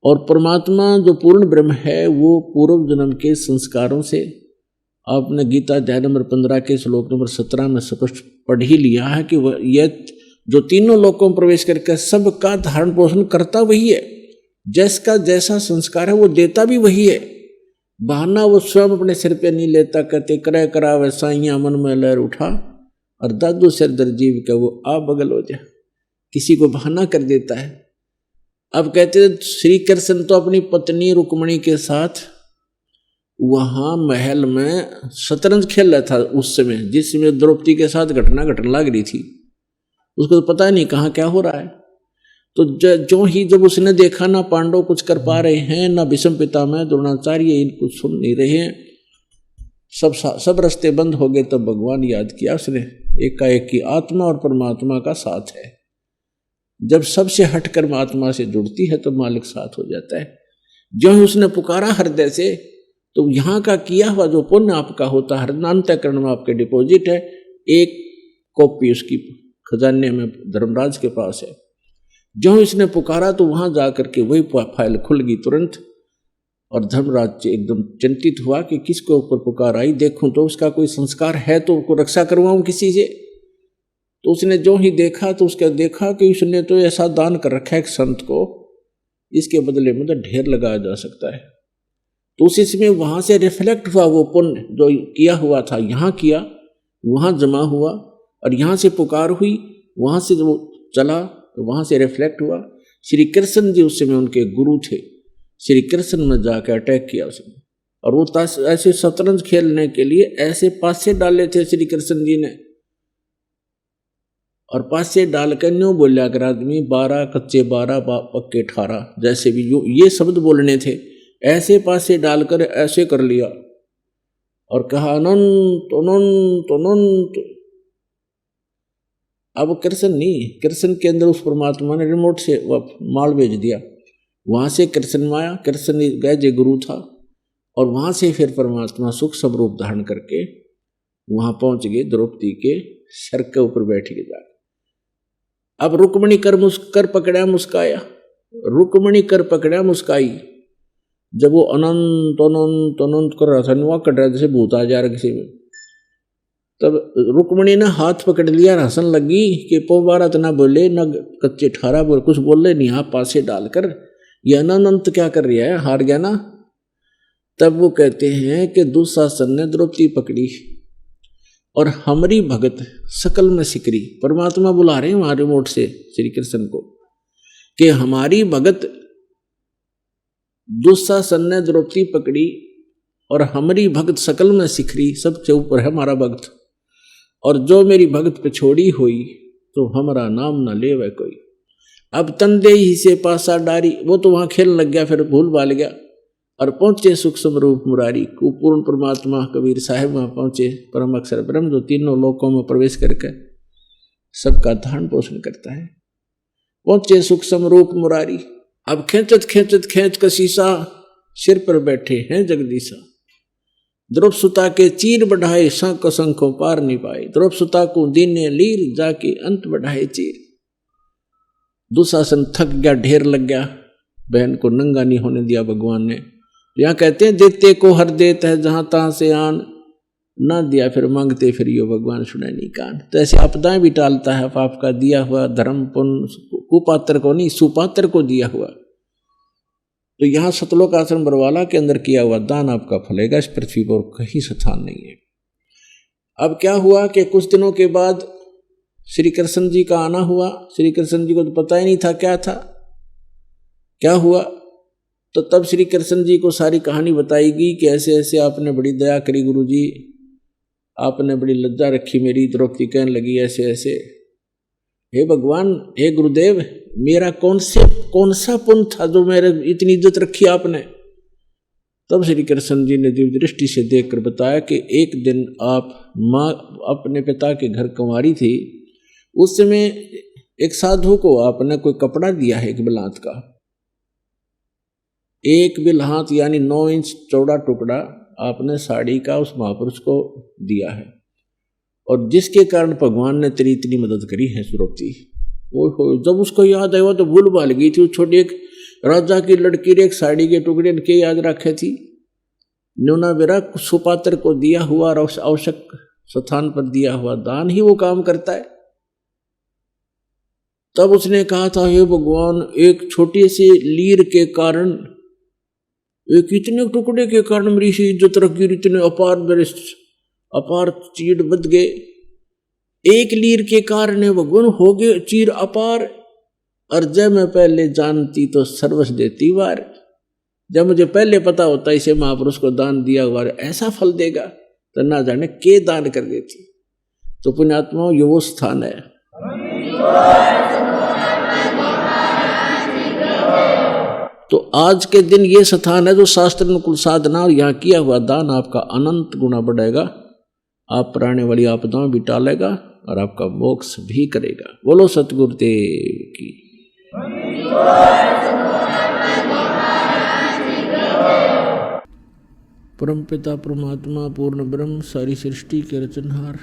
और परमात्मा जो पूर्ण ब्रह्म है वो पूर्व जन्म के संस्कारों से, आपने गीता अध्याय नंबर 15 के श्लोक नंबर 17 में स्पष्ट पढ़ ही लिया है कि यह जो तीनों लोकों में प्रवेश करके सबका धारण पोषण करता वही है, जिसका जैसा संस्कार है वो देता भी वही है। बहाना वो स्वयं अपने सिर पे नहीं लेता, कहते करे करा वैसा ही मन में लहर उठा, और दादू सिर दर्जीव का वो आ बगल हो जाए, किसी को बहाना कर देता है। अब कहते श्री कृष्ण तो अपनी पत्नी रुक्मणी के साथ वहां महल में शतरंज खेल रहा था उस समय, जिस समय द्रौपदी के साथ घटना घटने लग रही थी, उसको तो पता नहीं कहाँ क्या हो रहा है। तो जो ही जब उसने देखा ना पांडव कुछ कर पा रहे हैं, ना भीष्म पितामह द्रोणाचार्य इनको सुन नहीं रहे हैं, सब रास्ते बंद हो गए, तब भगवान याद किया उसने एकाएक की आत्मा और परमात्मा का साथ है। जब सबसे हटकर आत्मा से जुड़ती है तो मालिक साथ हो जाता है। जो ही उसने पुकारा हृदय से, तो यहाँ का किया हुआ जो पुण्य आपका होता है हृदयांतःकरण में आपके डिपॉजिट है, एक कॉपी उसकी खजाने में धर्मराज के पास है। जो इसने पुकारा तो वहां जाकर के वही फाइल खुल गई तुरंत, और धर्मराज एकदम चिंतित हुआ कि किसके ऊपर पुकार आई, देखूं तो उसका कोई संस्कार है तो उसको रक्षा करवाऊं किसी से। तो उसने जो ही देखा तो उसका देखा कि उसने तो ऐसा दान कर रखा है एक संत को, इसके बदले में तो ढेर लगाया जा सकता है। तो उसी समय वहां से रिफ्लेक्ट हुआ वो पुण्य जो किया हुआ था, यहाँ किया, वहां जमा हुआ, और यहाँ से पुकार हुई, वहां से वो चला तो वहां से रिफ्लेक्ट हुआ। श्री कृष्ण जी उस समय उनके गुरु थे। श्री कृष्ण ने जाकर अटैक किया उसने, और वो ऐसे शतरंज खेलने के लिए ऐसे पासे डाले थे श्री कृष्ण जी ने, और पासे डालकर न्यू बोलिया कर आदमी 12 कच्चे 12 पक्के 18, जैसे भी ये शब्द बोलने थे, ऐसे पासे डालकर ऐसे कर लिया और कहा अनंत अनंत अनंत। अब कृष्ण नहीं, कृष्ण के अंदर उस परमात्मा ने रिमोट से माल भेज दिया, वहां से कृष्ण आया, कृष्ण गए जो गुरु था, और वहां से फिर परमात्मा सुख स्वरूप धारण करके वहां पहुंच गए, द्रौपदी के सर के ऊपर बैठ के जाकर। अब रुक्मणी कर पकड़ा मुस्काया, रुक्मणी कर पकड़ा मुस्काई। जब वो अनंत अनंत अनंत कर रहा था, नुआ कट रहा जैसे भूत आ जा रहा किसी में, तब रुक्मणी ने हाथ पकड़ लिया, हंसन लगी कि पोबारत ना बोले न कच्चे 18 बोले, कुछ बोले नहीं, हाथ पासे डालकर ये अनंत क्या कर रहा है, हार गया ना। तब वो कहते हैं कि दुशासन ने द्रौपदी पकड़ी और हमारी भगत सकल में सिकरी। परमात्मा बुला रहे हैं वहां रिमोट से श्री कृष्ण को कि हमारी भगत दुशासन ने द्रौपदी पकड़ी और हमारी भगत सकल में सिखरी, सबसे ऊपर है हमारा भक्त, और जो मेरी भगत पे छोड़ी हुई तो हमारा नाम न ले वह कोई। अब तंदे ही से पासा डारी, वो तो वहां खेलने लग गया, फिर भूल भाल गया और पहुंचे सूक्ष्म रूप मुरारी को। पूर्ण परमात्मा कबीर साहब वहां पहुंचे, परम अक्षर ब्रह्म जो तीनों लोकों में प्रवेश करके सबका धारण पोषण करता है। पहुंचे सूक्ष्म रूप मुरारी, अब खेचत खेचत खेच का शीशा सिर पर बैठे हैं जगदीशा। द्रौप सुता के चीर बढ़ाए शंख शंखों पार नहीं पाए, द्रौप सुता को दीने लीर जाके अंत बढ़ाए चीर। दुशासन थक गया, ढेर लग गया, बहन को नंगा नहीं होने दिया भगवान ने। यहाँ कहते हैं देते को हर देता है जहां तहां से आन, ना दिया फिर मांगते फिर यो भगवान सुने नहीं कान। तो ऐसे आपदाएं भी टालता है, पाप का दिया हुआ धर्म पुण्य कुपात्र को नहीं सुपात्र को दिया हुआ। तो यहाँ सतलोक आश्रम बरवाला के अंदर किया हुआ दान आपका फलेगा, इस पृथ्वी पर कहीं स्थान नहीं है। अब क्या हुआ कि कुछ दिनों के बाद श्री कृष्ण जी का आना हुआ। श्री कृष्ण जी को तो पता ही नहीं था क्या था, क्या हुआ। तो तब श्री कृष्ण जी को सारी कहानी बताएगी कि ऐसे ऐसे आपने बड़ी दया करी गुरु जी, आपने बड़ी लज्जा रखी मेरी। द्रौपदी कहने लगी ऐसे ऐसे, हे भगवान, हे गुरुदेव, मेरा कौन सा पुण्य था जो मेरे इतनी इज्जत रखी आपने। तब श्री कृष्ण जी ने दिव्य दृष्टि से देखकर बताया कि एक दिन आप माँ अपने पिता के घर कुंवारी थी, उस समय एक साधु को आपने कोई कपड़ा दिया है, एक बिलात का, एक बिलहात यानी 9 इंच चौड़ा टुकड़ा आपने साड़ी का उस महापुरुष को दिया है, और जिसके कारण भगवान ने तेरी इतनी मदद करी है द्रौपदी। जब उसको याद आया तो भूल भाल गई थी। छोटी एक राजा की लड़की ने एक साड़ी के टुकड़े के याद रखे थी, न्यूना बेरा सुपात्र को दिया हुआ और आवश्यक स्थान पर दिया हुआ दान ही वो काम करता है। तब उसने कहा था, हे भगवान, एक छोटे से लीर के कारण, एक इतने टुकड़े के कारण मेरी सी इज्जत रखी, इतने अपार चीड़ बद गए। एक लीर के कारण भगवान हो गए चीर अपार, और जब मैं पहले जानती तो सर्वस देती वार। जब मुझे पहले पता होता इसे महापुरुष को दान दिया हुआ ऐसा फल देगा, तो ना जाने के दान कर देती। तो पुण्यात्माओं, ये वो स्थान है। तो आज के दिन ये स्थान है जो शास्त्र अनुकूल साधना और यहाँ किया हुआ दान आपका अनंत गुना बढ़ेगा, आप पर आने वाली आपदाओं भी टालेगा और आपका मोक्ष भी करेगा। बोलो सतगुरुदेव की। परमपिता परमात्मा पूर्ण ब्रह्म सारी सृष्टि के रचनहार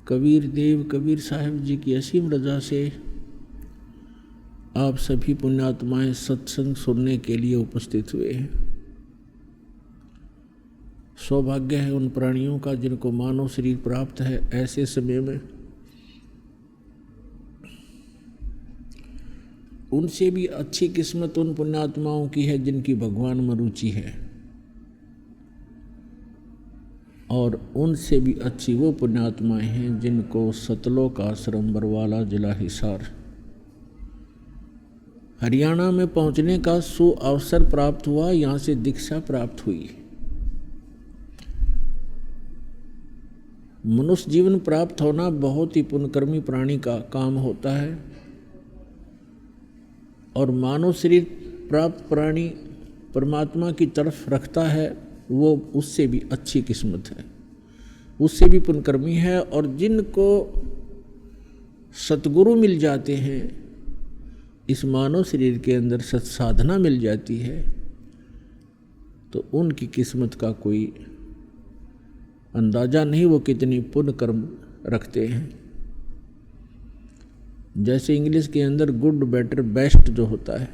कबीर देव कबीर साहब जी की असीम रजा से आप सभी पुण्यात्माएं सत्संग सुनने के लिए उपस्थित हुए हैं। सौभाग्य है उन प्राणियों का जिनको मानव शरीर प्राप्त है। ऐसे समय में उनसे भी अच्छी किस्मत उन पुण्यात्माओं की है जिनकी भगवान में रुचि है और उनसे भी अच्छी वो पुण्यात्माएं हैं जिनको सतलोक आश्रम बरवाला जिला हिसार हरियाणा में पहुंचने का सुअवसर प्राप्त हुआ, यहाँ से दीक्षा प्राप्त हुई। मनुष्य जीवन प्राप्त होना बहुत ही पुण्यकर्मी प्राणी का काम होता है, और मानव शरीर प्राप्त प्राणी परमात्मा की तरफ रखता है, वो उससे भी अच्छी किस्मत है, उससे भी पुण्यकर्मी है। और जिनको सतगुरु मिल जाते हैं, इस मानव शरीर के अंदर सत्साधना मिल जाती है, तो उनकी किस्मत का कोई अंदाज़ा नहीं, वो कितनी पुण्य कर्म रखते हैं। जैसे इंग्लिश के अंदर गुड बेटर बेस्ट जो होता है,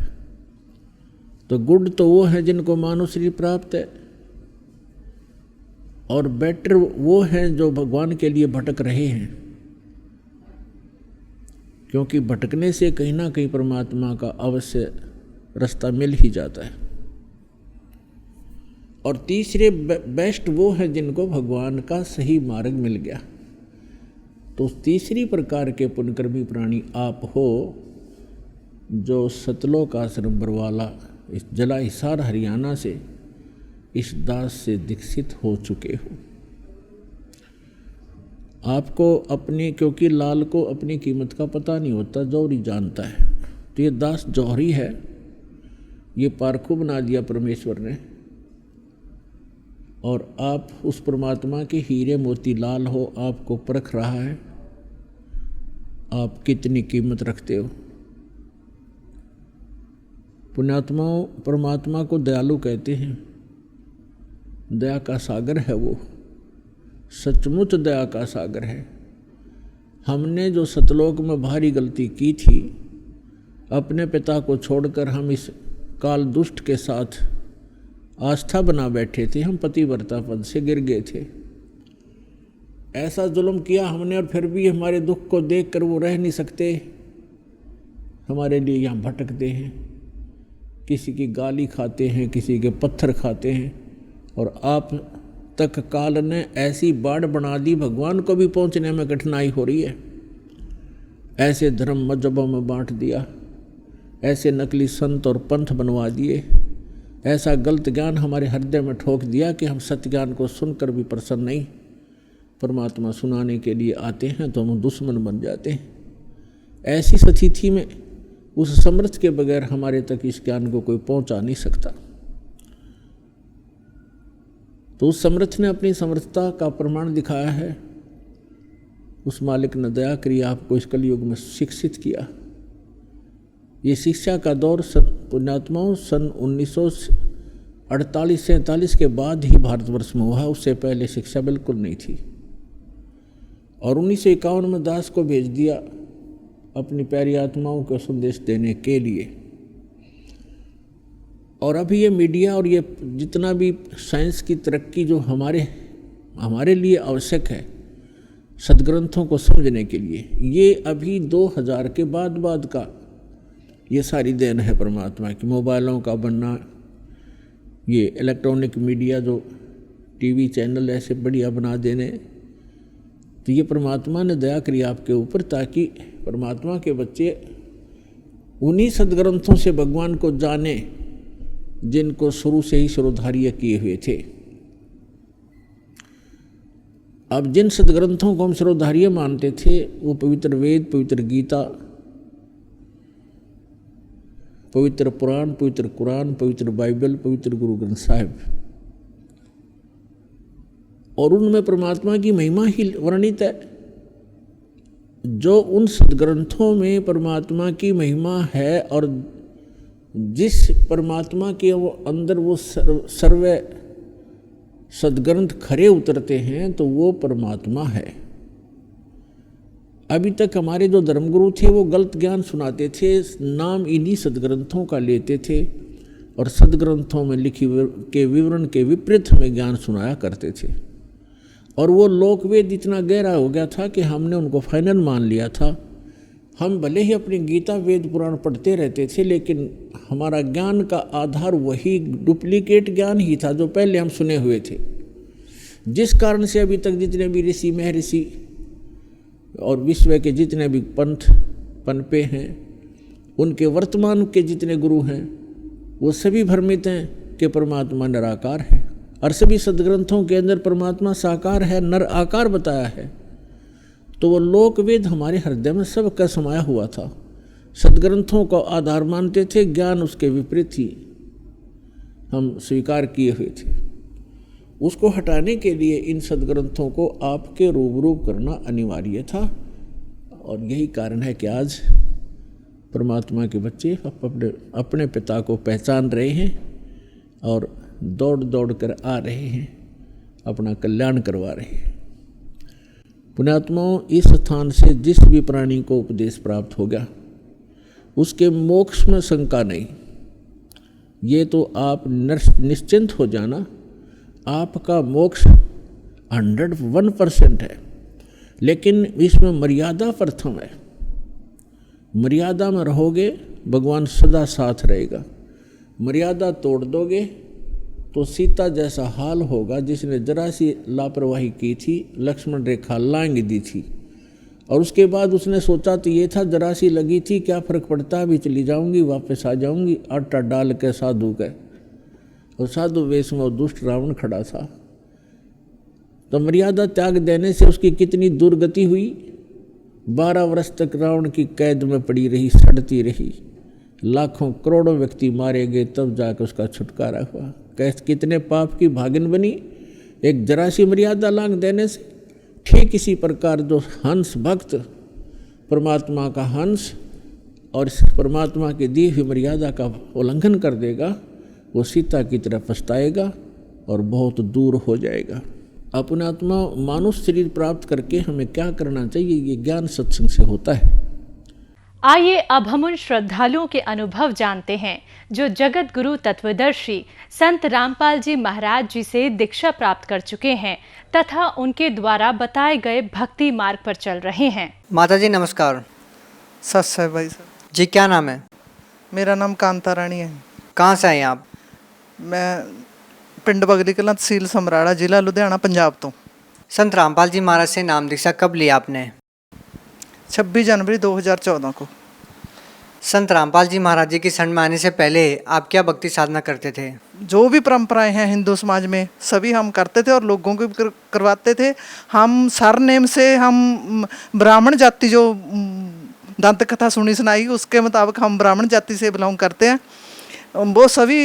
तो गुड तो वो है जिनको मानव शरीर प्राप्त है, और बेटर वो हैं जो भगवान के लिए भटक रहे हैं, क्योंकि भटकने से कहीं ना कहीं परमात्मा का अवश्य रास्ता मिल ही जाता है। और तीसरे बेस्ट वो है जिनको भगवान का सही मार्ग मिल गया। तो तीसरी प्रकार के पुण्यकर्मी प्राणी आप हो, जो सतलोक आश्रम बरवाला इस जिला हिसार हरियाणा से इस दास से दीक्षित हो चुके हो। आपको अपनी, क्योंकि लाल को अपनी कीमत का पता नहीं होता, जौहरी जानता है, तो ये दास जौहरी है, ये पारखू बना दिया परमेश्वर ने। और आप उस परमात्मा के हीरे मोती लाल हो, आपको परख रहा है आप कितनी कीमत रखते हो। पुण्यात्माओं, परमात्मा को दयालु कहते हैं, दया का सागर है वो, सचमुच दया का सागर है। हमने जो सतलोक में भारी गलती की थी, अपने पिता को छोड़कर हम इस काल दुष्ट के साथ आस्था बना बैठे थे, हम पतिव्रता पद से गिर गए थे। ऐसा जुल्म किया हमने, और फिर भी हमारे दुख को देखकर वो रह नहीं सकते, हमारे लिए यहाँ भटकते हैं, किसी की गाली खाते हैं, किसी के पत्थर खाते हैं। और आप तक काल ने ऐसी बाढ़ बना दी, भगवान को भी पहुँचने में कठिनाई हो रही है। ऐसे धर्म मजहबों में बांट दिया, ऐसे नकली संत और पंथ बनवा दिए, ऐसा गलत ज्ञान हमारे हृदय में ठोक दिया कि हम सत्य ज्ञान को सुनकर भी प्रसन्न नहीं, परमात्मा सुनाने के लिए आते हैं तो हम दुश्मन बन जाते हैं। ऐसी स्थिति में उस समर्थ के बगैर हमारे तक इस ज्ञान को कोई पहुंचा नहीं सकता। तो उस समर्थ ने अपनी समर्थता का प्रमाण दिखाया है। उस मालिक ने दया करी, आपको इस कलयुग में शिक्षित किया। ये शिक्षा का दौर पुण्यात्माओं सन 1948-47 के बाद ही भारतवर्ष में हुआ, उससे पहले शिक्षा बिल्कुल नहीं थी। और 1951 में दास को भेज दिया अपनी प्यारी आत्माओं को संदेश देने के लिए। और अभी ये मीडिया और ये जितना भी साइंस की तरक्की जो हमारे लिए आवश्यक है सदग्रंथों को समझने के लिए, ये अभी 2000 के बाद का ये सारी देन है परमात्मा की। मोबाइलों का बनना, ये इलेक्ट्रॉनिक मीडिया जो टीवी चैनल ऐसे बढ़िया बना देने, तो ये परमात्मा ने दया करी आपके ऊपर, ताकि परमात्मा के बच्चे उन्हीं सदग्रंथों से भगवान को जाने जिनको शुरू से ही शिरोधार्य किए हुए थे। अब जिन सदग्रंथों को हम शिरोधार्य मानते थे, वो पवित्र वेद, पवित्र गीता, पवित्र पुराण, पवित्र कुरान, पवित्र बाइबल, पवित्र गुरु ग्रंथ साहिब, और उनमें परमात्मा की महिमा ही वर्णित है। जो उन सदग्रंथों में परमात्मा की महिमा है, और जिस परमात्मा के वो अंदर वो सर्व सदग्रंथ खरे उतरते हैं, तो वो परमात्मा है। अभी तक हमारे जो धर्मगुरु थे वो गलत ज्ञान सुनाते थे, नाम इन्हीं सदग्रंथों का लेते थे, और सदग्रंथों में लिखी के विवरण के विपरीत हमें ज्ञान सुनाया करते थे। और वो लोकवेद इतना गहरा हो गया था कि हमने उनको फाइनल मान लिया था। हम भले ही अपनी गीता वेद पुराण पढ़ते रहते थे, लेकिन हमारा ज्ञान का आधार वही डुप्लीकेट ज्ञान ही था जो पहले हम सुने हुए थे। जिस कारण से अभी तक जितने भी ऋषि महर्षि और विश्व के जितने भी पंथ पनपे हैं, उनके वर्तमान के जितने गुरु हैं, वो सभी भ्रमित हैं कि परमात्मा निराकार है, और सभी सदग्रंथों के अंदर परमात्मा साकार है, नर आकार बताया है। तो वो लोक वेद हमारे हृदय में सब का समाया हुआ था, सदग्रंथों को आधार मानते थे, ज्ञान उसके विपरीत ही हम स्वीकार किए हुए थे। उसको हटाने के लिए इन सदग्रंथों को आपके रूबरू करना अनिवार्य था, और यही कारण है कि आज परमात्मा के बच्चे अपने पिता को पहचान रहे हैं और दौड़ दौड़ कर आ रहे हैं, अपना कल्याण करवा रहे हैं। पुण्यात्माओं, इस स्थान से जिस भी प्राणी को उपदेश प्राप्त हो गया उसके मोक्ष में शंका नहीं। ये तो आप निश्चिंत हो जाना, आपका मोक्ष 101% है। लेकिन इसमें मर्यादा प्रथम है। मर्यादा में रहोगे, भगवान सदा साथ रहेगा। मर्यादा तोड़ दोगे तो सीता जैसा हाल होगा, जिसने जरा सी लापरवाही की थी, लक्ष्मण रेखा लांग दी थी, और उसके बाद उसने सोचा तो ये था जरा सी लगी थी, क्या फ़र्क पड़ता है, अभी चली जाऊंगी, वापस आ जाऊंगी, आटा डाल के साधु के, और साधु वेश में दुष्ट रावण खड़ा था। तो मर्यादा त्याग देने से उसकी कितनी दुर्गति हुई। 12 वर्ष तक रावण की कैद में पड़ी रही, सड़ती रही, लाखों करोड़ों व्यक्ति मारे गए, तब जाकर उसका छुटकारा हुआ। कैसे कितने पाप की भागिन बनी एक जरा सी मर्यादा लांघ देने से। ठीक इसी प्रकार जो हंस भक्त परमात्मा का हंस और इस परमात्मा की दी हुई मर्यादा का उल्लंघन कर देगा, वो सीता की तरफ पछताएगा और बहुत दूर हो जाएगा। अपने आत्मा मानुष शरीर प्राप्त करके हमें क्या करना चाहिए, ये ज्ञान सत्संग से होता है। आइए अब हम उन श्रद्धालुओं के अनुभव जानते हैं जो जगत गुरु तत्वदर्शी संत रामपाल जी महाराज जी से दीक्षा प्राप्त कर चुके हैं तथा उनके द्वारा बताए गए भक्ति मार्ग पर चल रहे हैं। माता जी नमस्कार। सच है भाई साहब। जी क्या नाम है? मेरा नाम कांता रानी है। कहाँ से आए आप? मैं पिंड बगली कलां, तहसील समराड़ा, जिला लुधियाना, पंजाब तो। संत रामपाल जी महाराज से नाम दीक्षा कब लिया आपने? 26 जनवरी 2014 को। संत रामपाल जी महाराज जी की शरण में आने से पहले आप क्या भक्ति साधना करते थे? जो भी परंपराएं हैं हिंदू समाज में सभी हम करते थे और लोगों को भी करवाते थे। हम सरनेम से, हम ब्राह्मण जाति, जो दंत कथा सुनी सुनाई उसके मुताबिक हम ब्राह्मण जाति से बिलोंग करते हैं। वो सभी